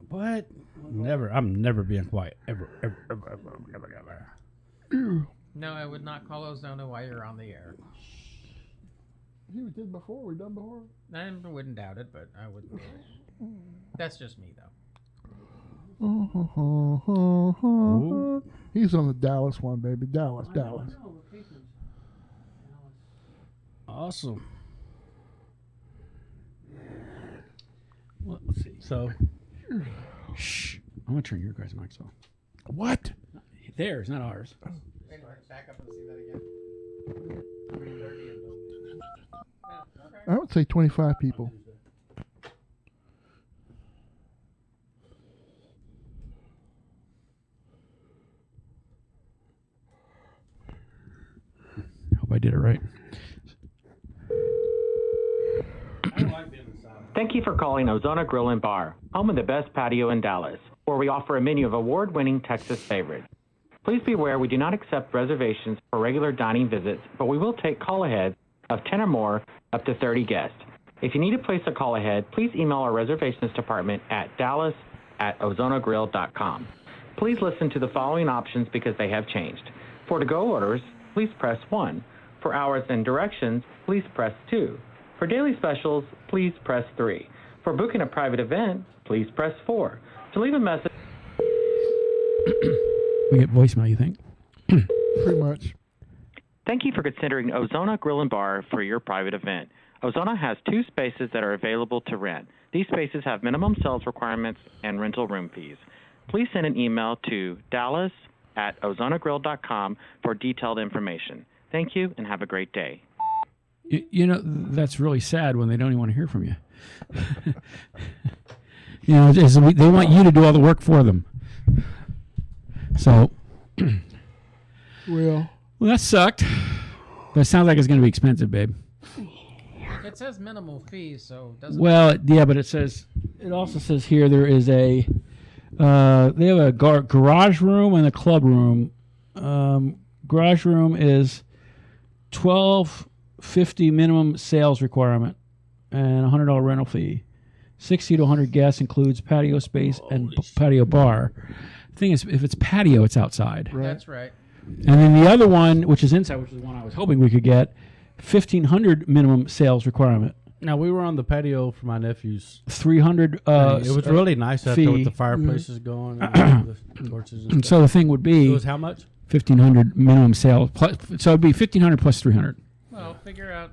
What? Never. I'm never being quiet. Ever. No, I would not call Ozona while you're on the air. You did before. We done before. I wouldn't doubt it, but I wouldn't. That's just me, though. He's on the Dallas one, baby. Dallas. Awesome. Well, let's see. So, Shh. I'm going to turn your guys' mics off. What? Theirs, not ours. Anyway, back up and see that again. 3:30 and I would say 25 people. Hope I did it right. Thank you for calling Ozona Grill and Bar, home of the best patio in Dallas, where we offer a menu of award-winning Texas favorites. Please be aware we do not accept reservations for regular dining visits, but we will take call-aheads of 10 or more up to 30 guests. If you need to place a call-ahead, please email our reservations department at dallas@ozonagrill.com. Please listen to the following options because they have changed. For to-go orders, please press 1. For hours and directions, please press 2. For daily specials, please press 3. For booking a private event, please press 4. To leave a message... We get voicemail, you think? Pretty much. Thank you for considering Ozona Grill and Bar for your private event. Ozona has 2 spaces that are available to rent. These spaces have minimum sales requirements and rental room fees. Please send an email to dallas@ozonagrill.com for detailed information. Thank you and have a great day. You know, that's really sad when they don't even want to hear from you. You know, they want you to do all the work for them. So, Well, that sucked. But it sounds like it's going to be expensive, babe. It says minimal fees, so it doesn't. Well, yeah, but it also says here there is they have a garage room and a club room. Garage room is $12.50 minimum sales requirement and $100 rental fee. 60 to 100 guests includes patio space and patio bar. The thing is, if it's patio, it's outside. right. That's right. And then the other one, which is inside, which is the one I was hoping we could get, $1,500 minimum sales requirement. now we were on the patio for my nephew's. 300. It was really nice out there with fee. the fireplaces going and the torches and And stuff. so the thing would So be it was how much? 1,500 minimum sales. Plus, so it'd be 1,500 plus 300. Well, figure out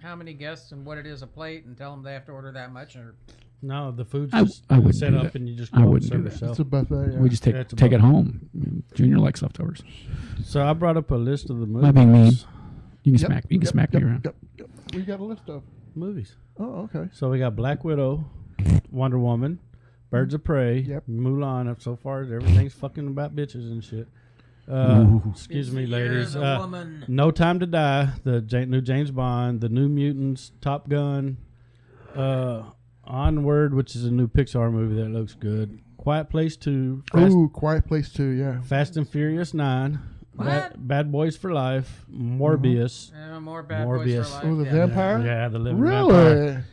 how many guests and what it is a plate, and tell them they have to order that much. Or No, the food's I just wouldn't set do up that. and you just I go and wouldn't serve do that. yourself. It's a buffet. Yeah. We just take Yeah, it's a it buffet. home. Junior likes leftovers. So I brought up a list of the movies. Am I being mean? You can Yep, smack. You can yep, smack yep, me around. Yep. We got a list of. Movies. Oh, okay. So we got Black Widow, Wonder Woman, Birds of Prey, Yep. Mulan. So far, everything's fucking about bitches and shit. Excuse me, ladies. No Time to Die, the new James Bond, the New Mutants, Top Gun, Onward, which is a new Pixar movie that looks good. Quiet Place 2. Quiet Place 2, yeah. Fast and Furious 9. Bad Boys for Life. Morbius. More Bad Boys for Life. Oh, the vampire? Yeah, the living Really? vampire.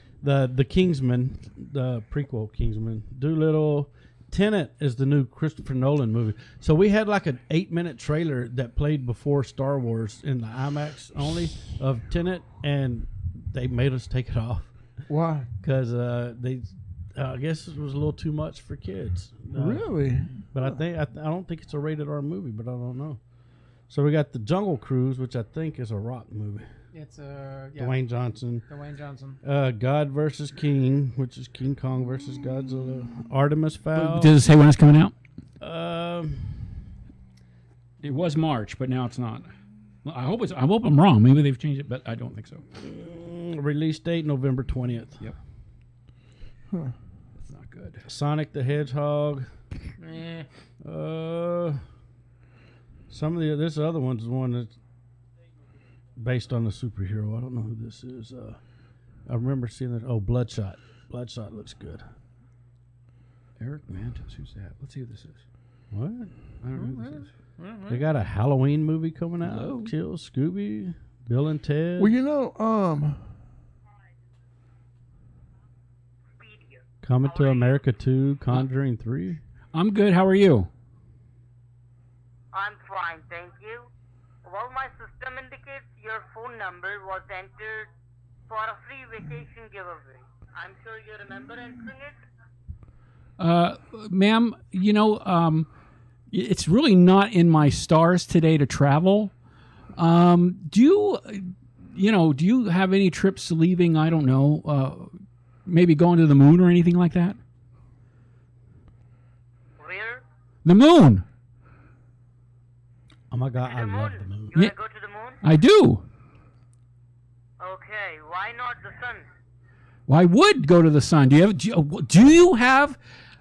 The Kingsman, the prequel Kingsman. Doolittle. Tenet is the new Christopher Nolan movie. So we had like an 8-minute trailer that played before Star Wars in the IMAX only of Tenet, and they made us take it off. Why? Because I guess it was a little too much for kids. Really? But I don't think it's a rated R movie, but I don't know. So we got the Jungle Cruise, which I think is a rock movie. It's Dwayne Johnson. Dwayne Johnson. God versus King, which is King Kong versus Godzilla. Artemis Fowl. Does it say when it's coming out? It It was March, but now it's not. I hope I'm wrong. Maybe they've changed it, but I don't think so. Release date November 20th. Yep. That's not good. Sonic the Hedgehog. Some of this other one's the one that's based on the superhero. I don't know who this is. I remember seeing that. Oh, Bloodshot. Bloodshot looks good. Eric Mantis, who's that? Let's see who this is. What? I don't know who this is. They got a Halloween movie coming out. Hello? Kill Scooby, Bill and Ted. Well, you know, Coming to America 2, Conjuring 3. I'm good. How are you? I'm fine, thank you. Well, my system indicates your phone number was entered for a free vacation giveaway. I'm sure you remember entering it. Ma'am, you know, it's really not in my stars today to travel. Do you have any trips leaving, I don't know, maybe going to the moon or anything like that? Where? The moon. Oh my God, I The love moon. the moon. You Yeah. want to go to the moon? I do. Okay, why not the sun? Well, I would go to the sun. Do you have?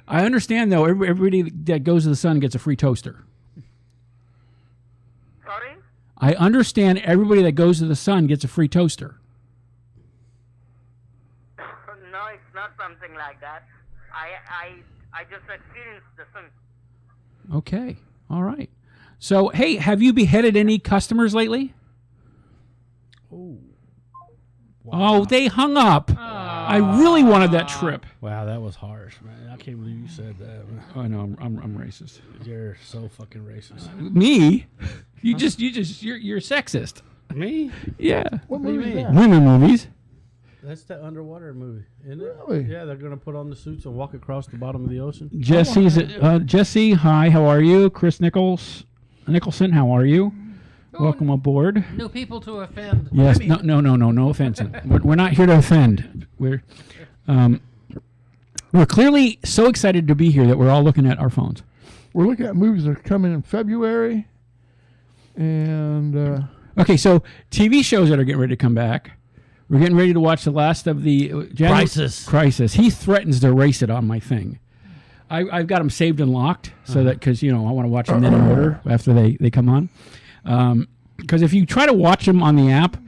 I understand though. Everybody that goes to the sun gets a free toaster. Sorry? I understand everybody that goes to the sun gets a free toaster. No, it's not something like that. I just experienced the sun. Okay. All right. So, hey, have you beheaded any customers lately? Oh. Oh, they hung up. I really wanted that trip. Wow, that was harsh, man. I can't believe you said that, man. I know I'm racist. You're so fucking racist. Me? You're sexist. Me? Yeah. what do you movie is mean? that? Women movies. That's the underwater movie, isn't it? Really? Yeah, they're gonna put on the suits and walk across the bottom of the ocean. Jesse, hi, how are you? Chris Nicholson, how are you? Welcome aboard. New people to offend. Yes, no offense. We're not here to offend. We're clearly so excited to be here that we're all looking at our phones. We're looking at movies that are coming in February. And Okay, so TV shows that are getting ready to come back. We're getting ready to watch the last of the Crisis. He threatens to erase it on my thing. I've got them saved and locked so that because I want to watch them in order after they come on. Because if you try to watch them on the app,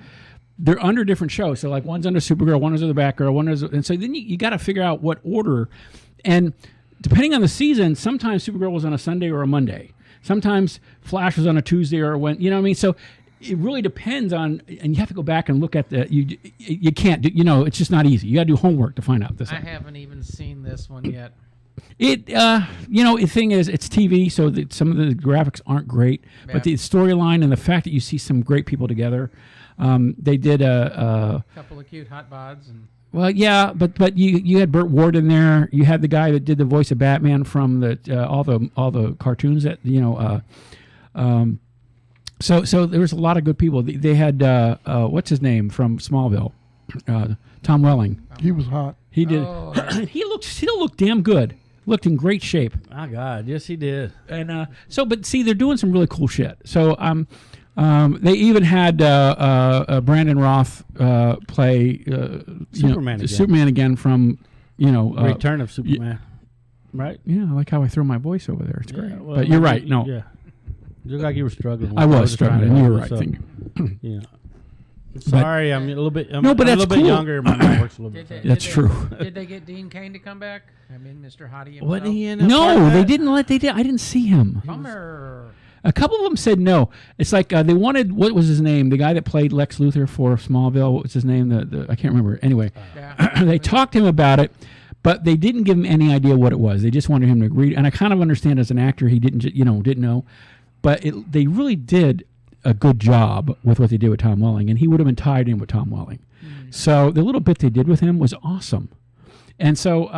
they're under different shows. So like one's under Supergirl, one is under Batgirl, and so then you got to figure out what order. And depending on the season, sometimes Supergirl was on a Sunday or a Monday. Sometimes Flash was on a Tuesday or when what I mean. So it really depends on, and you have to go back and look at you can't do, it's just not easy. You got to do homework to find out this. I haven't even seen this one yet. The thing is, it's TV, so that some of the graphics aren't great, but the storyline and the fact that you see some great people together, they did a couple of cute hot bods and. Well, yeah, but you had Burt Ward in there. You had the guy that did the voice of Batman from all the cartoons that So there was a lot of good people. They had what's his name from Smallville, Tom Welling. he was hot. He did. Oh, He still looked damn good. Looked in great shape. My God, yes, he did. And but see, they're doing some really cool shit. So they even had Brandon Roth play Superman again. Superman again from Return of Superman. Right? Yeah, I like how I throw my voice over there. It's great. Well, but you're right. No. Yeah. You look like you were struggling. With I was struggling. trying to You were help right. you, so, Sorry, I'm a little bit. I'm No, but a that's little bit cool. younger. My mind works a little bit. That's true. Did they get Dean Cain to come back? I mean, Mr. Hottie. What himself? he end up No, part of they that? didn't let. They did. I didn't see him. Bummer. A couple of them said no. It's like they wanted. What was his name? The guy that played Lex Luthor for Smallville. What was his name? The I can't remember. Anyway, they talked to him about it, but they didn't give him any idea what it was. They just wanted him to agree. And I kind of understand as an actor, he didn't know. But they really did a good job with what they did with Tom Welling, and he would have been tied in with Tom Welling. So the little bit they did with him was awesome. And so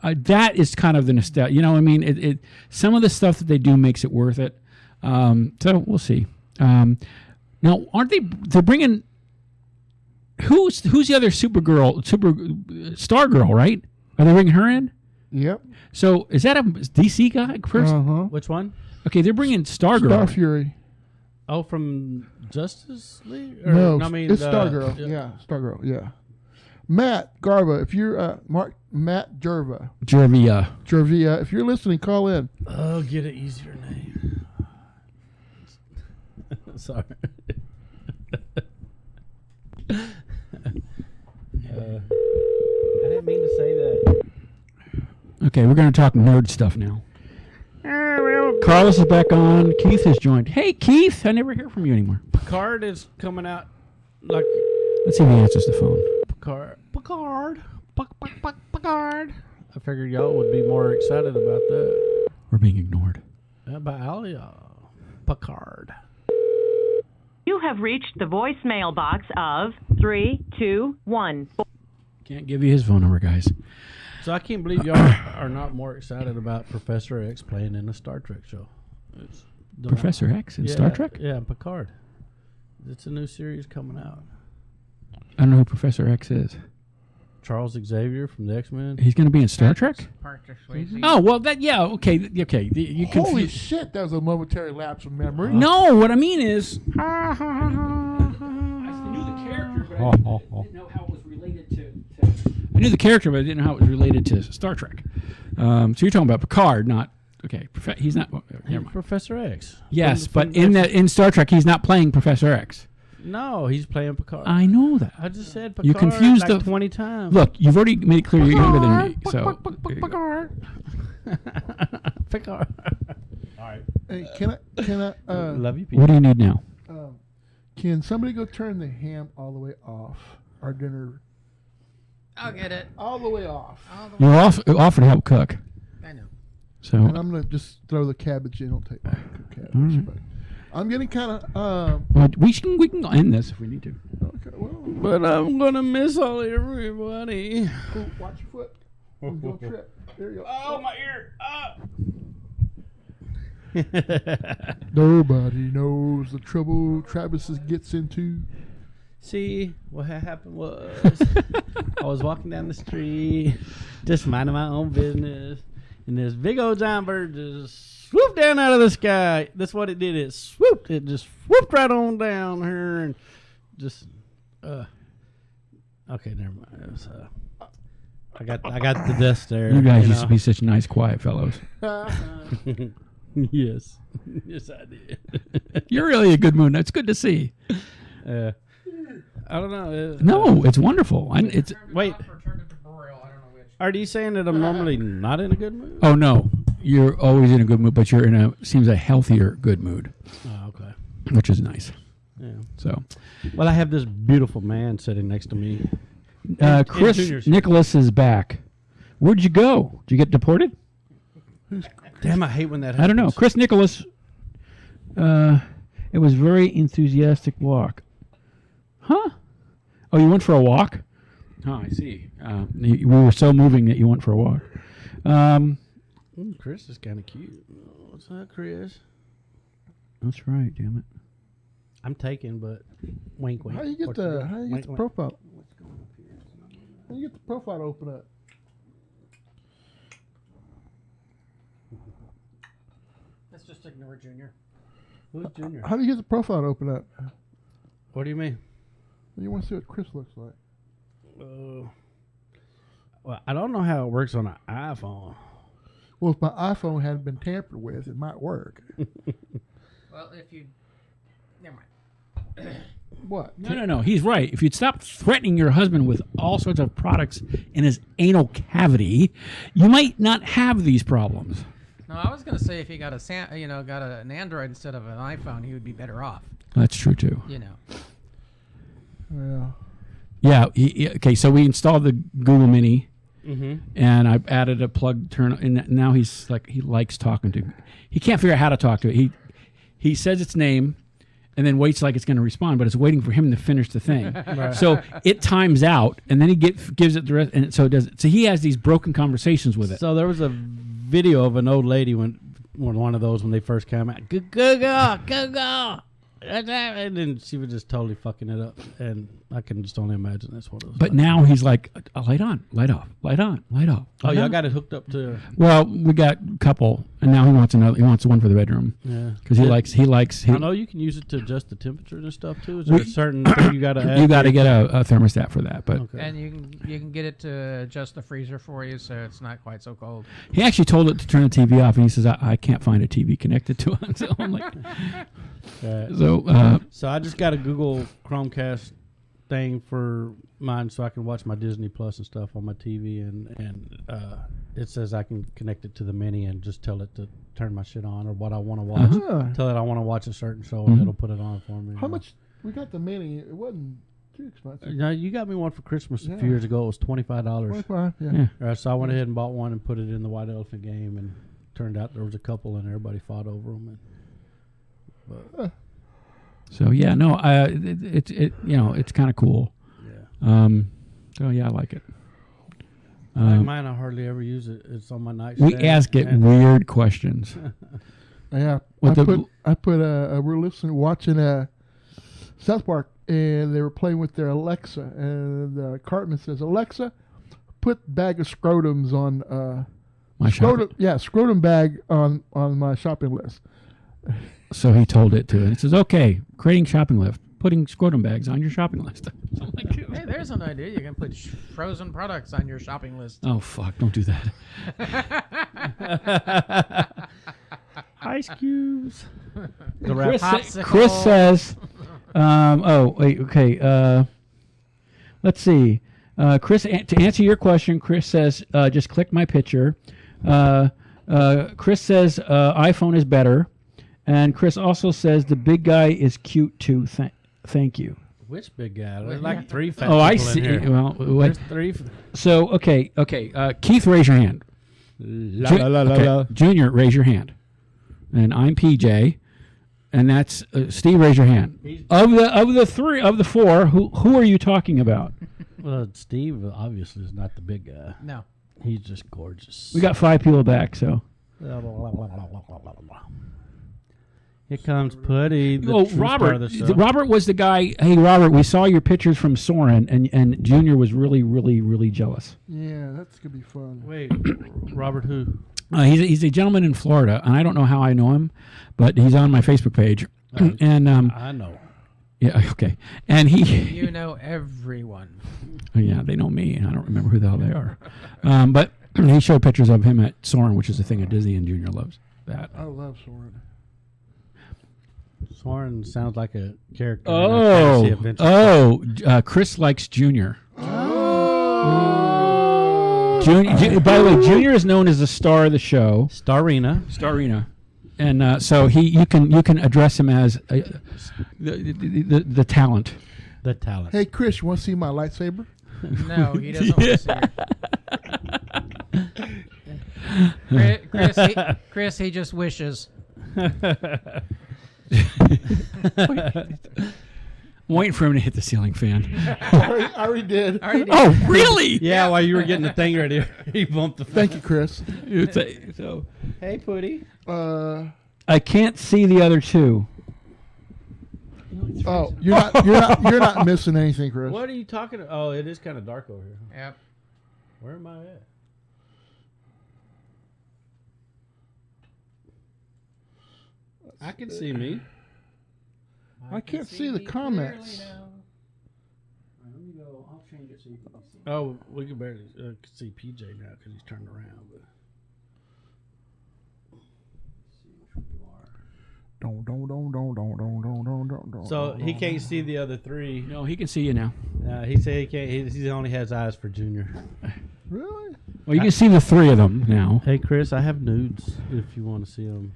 that is kind of the nostalgia. You know, I mean, it some of the stuff that they do makes it worth it. So we'll see. Now, aren't they're bringing, who's the other Stargirl, right? Are they bringing her in? Yep. So is that a DC guy person? Which one? Okay, they're bringing Stargirl. Star Fury. Oh, from Justice League? No, I mean, it's Stargirl. Yeah, Stargirl. Yeah. Matt Garva, if you're Matt Jerva. Jervia, if you're listening, call in. Oh, get an easier name. Sorry. I didn't mean to say that. Okay, we're going to talk nerd stuff now. Carlos is back on. Keith has joined. Hey, Keith, I never hear from you anymore. Picard is coming out like... Let's see if he answers the phone. Picard. I figured y'all would be more excited about that. We're being ignored. About Ali, Picard. You have reached the voicemail box of 321. Can't give you his phone number, guys. So I can't believe y'all are not more excited about Professor X playing in a Star Trek show. Professor X in Star Trek? Yeah, Picard. It's a new series coming out. I don't know who Professor X is. Charles Xavier from the X-Men. He's going to be in Star Trek? Oh, well, okay. You Holy shit, that was a momentary lapse of memory. No, what I mean is... I knew the character, but I didn't know how it was related to... I knew the character, but I didn't know how it was related to Star Trek. So you're talking about Picard, not... Okay, he's not... He's Professor X. Yes, but in Star Trek, he's not playing Professor X. No, he's playing Picard. I know that. I just said Picard you confused like 20 times. Look, you've already made it clear you're younger than me. So Picard. Picard. All right. Hey, can I love you, people. What do you need now? Can somebody go turn the ham all the way off? Our dinner. I'll get it. All the way off. You're offered to help cook. I know. So and I'm gonna just throw the cabbage in. I'll take my cabbage. Right. But I'm getting kind of. Well, we can end this if we need to. Okay. Well, but I'm gonna miss all everybody. Cool. Watch your foot. Don't trip. There you go. Oh, my ear. Nobody knows the trouble Travis gets into. See, what happened was I was walking down the street, just minding my own business, and this big old giant bird just swooped down out of the sky. That's what it did. It swooped. It just swooped right on down here and just. Okay, never mind. It was, I got the dust there. You guys used to be such nice, quiet fellows. Yes, yes, I did. You're really a good mood. That's good to see. I don't know. No, it's wonderful. Wait. Are you saying that I'm normally not in a good mood? Oh no, you're always in a good mood, but you're in seems a healthier good mood. Oh, okay. Which is nice. Yeah. So, well, I have this beautiful man sitting next to me. Chris Nicholas is back. Where'd you go? Did you get deported? Damn, I hate when that happens. I don't know. Chris Nicholas. It was very enthusiastic walk. Huh? Oh, you went for a walk? Oh, I see. We were so moving that you went for a walk. Chris is kind of cute. What's up, Chris? That's right. Damn it. I'm taking, but wink, wink. How do you get the profile? How do you get the profile to open up? Let's just ignore Junior. Who's Junior? How do you get the profile to open up? What do you mean? You want to see what Chris looks like? Well, I don't know how it works on an iPhone. Well, if my iPhone hadn't been tampered with, it might work. Well, if you, never mind. What? No. He's right. If you'd stop threatening your husband with all sorts of products in his anal cavity, you might not have these problems. No, I was going to say if he got an Android instead of an iPhone, he would be better off. That's true too. You know. Yeah. Yeah. Okay. So we installed the Google Mini, Mm-hmm. and I added a plug turn. And now he's like he likes talking to. He can't figure out how to talk to it. He says its name, and then waits like it's going to respond, but it's waiting for him to finish the thing. Right. So it times out, and then he gives it the rest, and so it does. So he has these broken conversations with it. So there was a video of an old lady when one of those when they first came out. Go. And then she was just totally fucking it up, and I can just only imagine that's what it was. But now he's like, light on, light off, light on, light off. Oh, light y'all on. got it hooked up to. Well, we got a couple, and now he wants another. He wants one for the bedroom. Yeah, because he likes. I know you can use it to adjust the temperature and stuff too. Is there a certain thing you got to add? You got to get a thermostat for that, but And you can get it to adjust the freezer for you, so it's not quite so cold. he actually told it to turn the TV off, and he says, I can't find a TV connected to it. So I'm like, so I just got a Google Chromecast thing for mine, so I can watch my Disney Plus and stuff on my TV, and it says I can connect it to the Mini and just tell it to turn my shit on or what I want to watch. Tell it I want to watch a certain show, and it'll put it on for me. How much? We got the Mini. It wasn't too expensive. No, you got me one for Christmas a few years ago. It was $25. $25, yeah. So I went ahead and bought one and put it in the White Elephant game, and turned out there was a couple, and everybody fought over them. so yeah, no, it's kind of cool. Yeah. So yeah, I like it. Like mine, I hardly ever use it. It's on my nightstand. We ask it weird questions. Yeah, we're watching South Park, and they were playing with their Alexa, and Cartman says, "Alexa, put bag of scrotums on my scrotum bag on my shopping list." So he told it to it. It says, "Okay, creating shopping list, putting scrotum bags on your shopping list." I'm like, hey, there's an idea. You can put frozen products on your shopping list. oh fuck! Don't do that. Ice cubes. Chris says, let's see. Chris, to answer your question, Chris says, just click my picture. Chris says, iPhone is better. And Chris also says, the big guy is cute too. Thank you. Which big guy? There's like three fat Oh, people I see. in here. Well, There's three. So, okay. Keith, raise your hand. Junior, raise your hand. And I'm PJ, and that's Steve. Raise your hand. Of the four, who are you talking about? Well, Steve obviously is not the big guy. No, he's just gorgeous. We got 5 people back, so. Here comes Putty. Robert was the guy. Hey, Robert, we saw your pictures from Soren, and Junior was really, really, really jealous. Yeah, that's gonna be fun. Wait, Robert who? He's a gentleman in Florida, and I don't know how I know him, but he's on my Facebook page. And I know. Yeah, okay. And you know everyone. Yeah, they know me. I don't remember who the hell they are. But he showed pictures of him at Soren, which is a thing at Disney, and Junior loves that. I love Soren. Soren sounds like a character. Chris likes Junior. Junior, by the way, Junior is known as the star of the show. Starina. And so you can address him as the talent. The talent. Hey, Chris, you want to see my lightsaber? No, he doesn't want to see it. Chris, he just wishes. I'm waiting for him to hit the ceiling fan. I already did. Oh, really? Yeah, while you were getting the thing ready, he bumped the fan. Thank you, Chris. Hey, Pooty. I can't see the other two. Oh, you're not missing anything, Chris. What are you talking about? Oh, it is kind of dark over here. Yep. Where am I at? I can see me. I can't see the comments. Let me go. I'll change Oh, we can barely see PJ now because he's turned around. But. So he can't see the other three. No, he can see you now. He said he can't. He only has eyes for Junior. Really? Well, you can see the three of them now. Hey, Chris, I have nudes if you want to see them.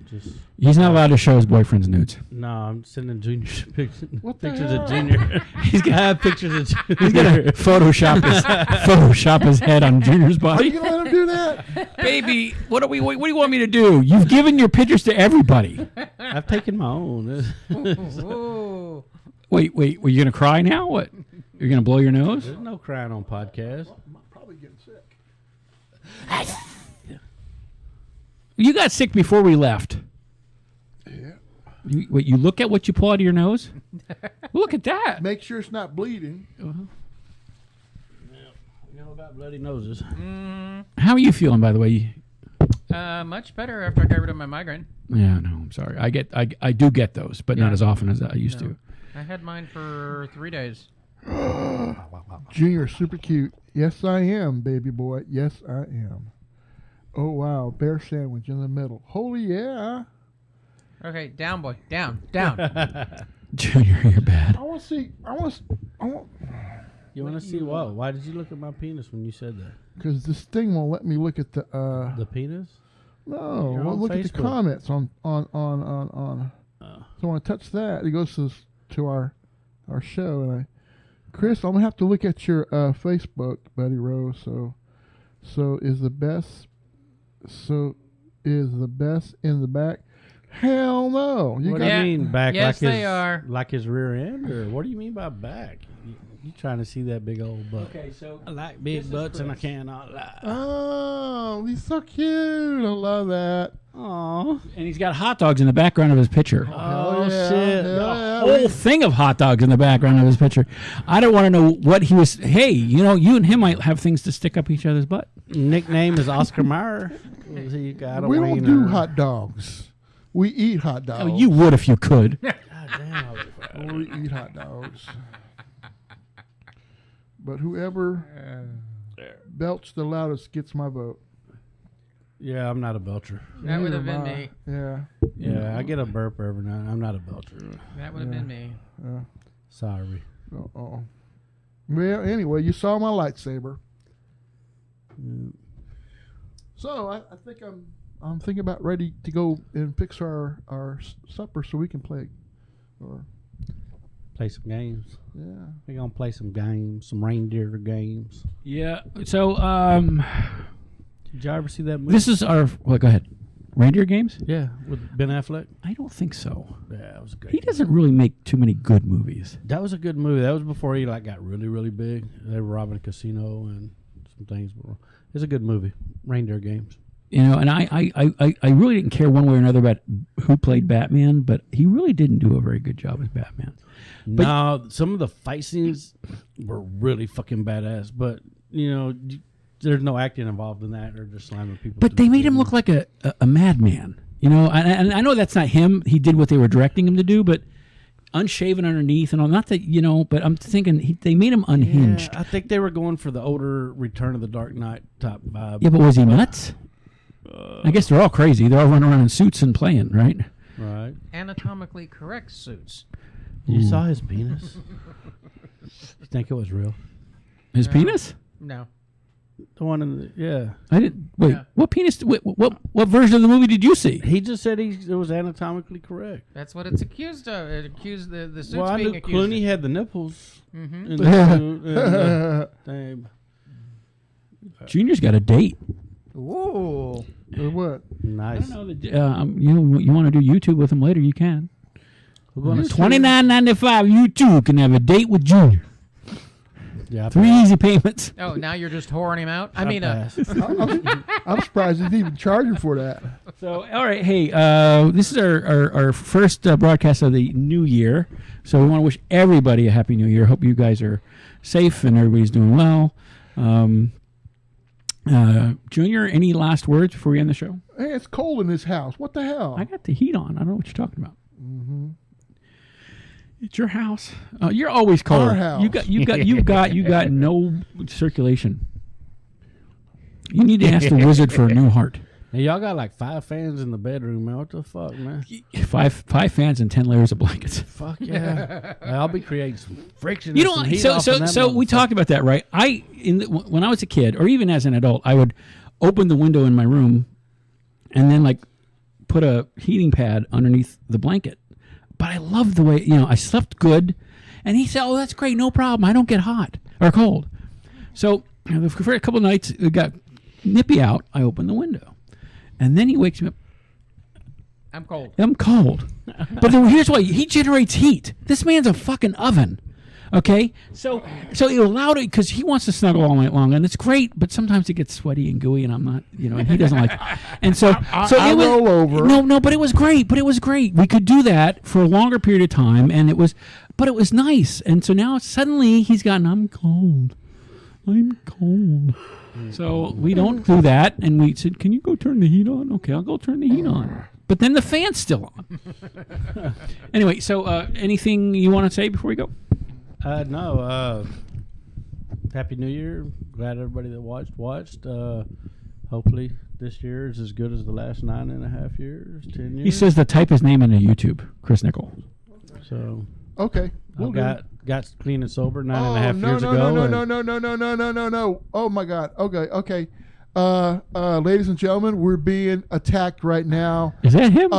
He's not allowed to show his boyfriend's nudes. No, I'm sending Junior pictures hell? of Junior. He's gonna have pictures of Junior. He's gonna Photoshop his head on Junior's Are body. you gonna let him do that? Baby, what do you want me to do? You've given your pictures to everybody. I've taken my own. Ooh. Wait, were you gonna cry now? What? You're gonna blow your nose? There's no crying on podcast. I'm probably getting sick. You got sick before we left. Yeah. You look at what you pull out of your nose? Look at that. Make sure it's not bleeding. You know about bloody noses. How are you feeling, by the way? Much better after I got rid of my migraine. Yeah, no, I'm sorry. I do get those, but not as often as I used to. I had mine for 3 days. Junior, super cute. Yes, I am, baby boy. Yes, I am. Oh, wow. Bear sandwich in the middle. Holy yeah. Okay, down, boy. Down. Junior, you're bad. I want to see. You want to see what? Why did you look at my penis when you said that? Because this thing won't let me look at the. The penis? No, You're well, on look at the Facebook. comments on. So when I touch that, it goes to our show, and Chris, I'm gonna have to look at your Facebook, Buddy Rose. So is the best in the back? Hell no! What do you mean back? Yes, like they are. Like his rear end, or what do you mean by back? You trying to see that big old butt? Okay, so I like big butts, and I cannot lie. Oh, he's so cute. I love that. Aw. And he's got hot dogs in the background of his picture. Oh, yeah, shit. yeah, Whole thing of hot dogs in the background of his picture. I don't want to know what he was. Hey, you and him might have things to stick up each other's butt. Nickname is Oscar Mayer. He got a We don't wiener. do hot dogs. We eat hot dogs. Oh, you would if you could. God damn. We eat hot dogs. But whoever belch the loudest gets my vote. Yeah, I'm not a belcher. That would have Neither been am me. I. Yeah. Yeah, I get a burp every night. I'm not a belcher. That would have been me. Yeah. Sorry. Uh-oh. Well, anyway, you saw my lightsaber. So I think I'm thinking about ready to go and fix our supper so we can play. Or Play some games. yeah. We're going to play some games, some reindeer games. Yeah. So, Did y'all ever see that movie? this is our. Well, go ahead. Reindeer games? Yeah, with Ben Affleck. I don't think so. Yeah, it was a great. He doesn't really make too many good movies. That was a good movie. That was before he got really, really big. They were robbing a casino and some things. It's a good movie. Reindeer games. And I really didn't care one way or another about who played Batman, but he really didn't do a very good job as Batman. But No, some of the fight scenes were really fucking badass. But there's no acting involved in that. They're just slamming people. But they made him look like a madman. And I know that's not him. He did what they were directing him to do, but unshaven underneath and all. Not that, but I'm thinking they made him unhinged. Yeah, I think they were going for the older Return of the Dark Knight type vibe. Yeah, but was he nuts? I guess they're all crazy. They're all running around in suits and playing, right? Right. Anatomically correct suits. You saw his penis? You think it was real? His penis? No. The one in the, yeah. I didn't. Wait, Yeah. what penis? What version of the movie did you see? He just said it was anatomically correct. That's what it's accused of. It accused the suits Well, I being knew accused. Clooney had the nipples. Mm-hmm. In the suit and, Junior's got a date. Ooh. What? nice. I don't know. You want to do YouTube with him later? You can. We're going to $29.95. You too can have a date with Junior. Yeah, 3 easy payments. Oh, now you're just whoring him out? I mean, pass. I'm surprised he's even charging for that. So, all right. Hey, this is our first broadcast of the new year. So we want to wish everybody a happy new year. Hope you guys are safe and everybody's doing well. Junior, any last words before we end the show? Hey, it's cold in this house. What the hell? I got the heat on. I don't know what you're talking about. Mm-hmm. It's your house. You're always cold. Our house. You got no circulation. You need to ask the wizard for a new heart. Hey, y'all got like 5 fans in the bedroom, man. What the fuck, man? 5 fans and 10 layers of blankets. Fuck yeah! I'll be creating some friction. You know, so we talked about that, right? When I was a kid, or even as an adult, I would open the window in my room, and then like put a heating pad underneath the blanket. But I loved the way I slept good, and he said, "Oh, that's great, no problem. I don't get hot or cold." So for a couple of nights, it got nippy out. I opened the window, and then he wakes me up. I'm cold. But here's why. He generates heat. This man's a fucking oven. Okay? So he allowed it because he wants to snuggle all night long, and it's great, but sometimes it gets sweaty and gooey, and I'm not, and he doesn't like it. And so I roll over. No, but it was great. We could do that for a longer period of time, and it was nice. And so now suddenly he's gotten, I'm cold. So we don't do that, and we said, can you go turn the heat on? Okay, I'll go turn the heat on. But then the fan's still on. Anyway, so anything you want to say before we go? No. Happy New Year. Glad everybody that watched. Hopefully this year is as good as the last 9.5 years, 10 years. He says to type his name into YouTube, Chris Nickel. So okay, we'll got clean and sober 9.5 years ago. No. Oh my God. Okay. Ladies and gentlemen, we're being attacked right now. Is that him?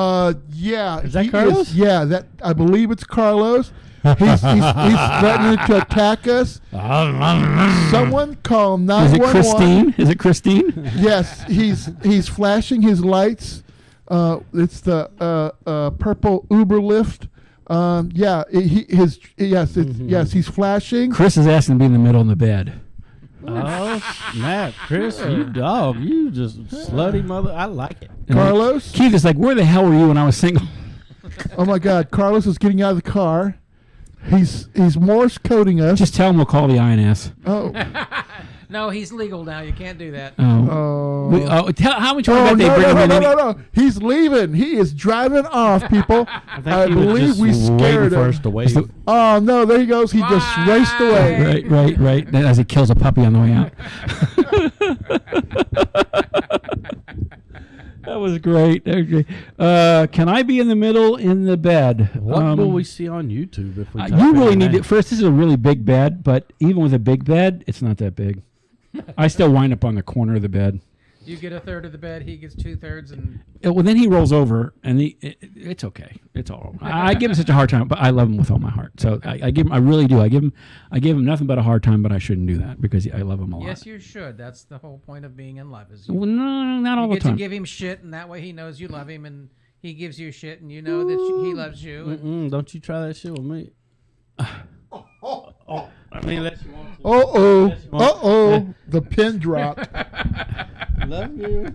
Yeah. Is that Carlos? That I believe it's Carlos. He's threatening to attack us. Someone call 911. Is it Christine? Yes, he's flashing his lights. It's the purple Uber lift. He's flashing. Chris is asking to be in the middle in the bed. Oh, Matt, Chris, you dog. You just slutty mother. I like it. Carlos? Keith is like, where the hell were you when I was single? Oh, my God. Carlos is getting out of the car. He's Morse coding us. Just tell him we'll call the INS. Oh. No, he's legal now. You can't do that. How much more they bring him in? No. He's leaving. He is driving off, people. I believe we scared him. Oh, no. There he goes. He just raced away. Right. As he kills a puppy on the way out. That was great. Can I be in the middle in the bed? What will we see on YouTube if we? You really need it. First, this is a really big bed, but even with a big bed, it's not that big. I still wind up on the corner of the bed. You get 1/3 of the bed, he gets 2/3, and well, then he rolls over, and it's okay. It's all right. I give him such a hard time, but I love him with all my heart. So I give him. I really do. I give him nothing but a hard time, but I shouldn't do that because I love him a lot. Yes, you should. That's the whole point of being in love. Well, no, not all the time. You get to give him shit, and that way he knows you love him, and he gives you shit, and you know that he loves you. Don't you try that shit with me. I mean, unless you want to. The pin dropped. Love you.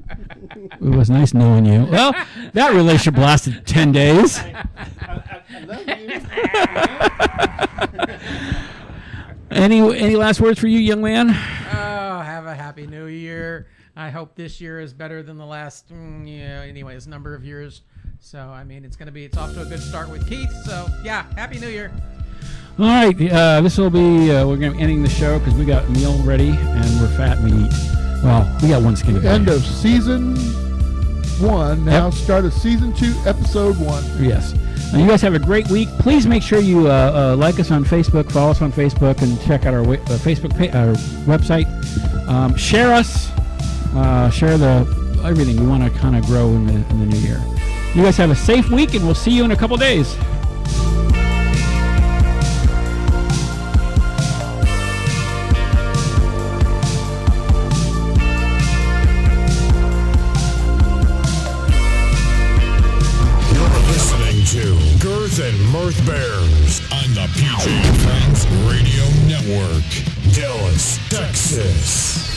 It was nice knowing you. Well, that relationship lasted 10 days. I love you. Any last words for you, young man? Oh, have a happy new year. I hope this year is better than the last, anyways, number of years. So, I mean, it's off to a good start with Keith. So, yeah, happy new year. All right, this will be, we're going to be ending the show because we got meal ready and we're fat and we eat. Well, we got one skinny. End of season 1. Now start of season 2, episode 1. Yes. You guys have a great week. Please make sure you like us on Facebook, follow us on Facebook, and check out our Facebook our website. Share us. Share everything. We want to kind of grow in the new year. You guys have a safe week, and we'll see you in a couple days. Girth Mirth Bears on the PJ Friends Radio Network, Dallas, Texas.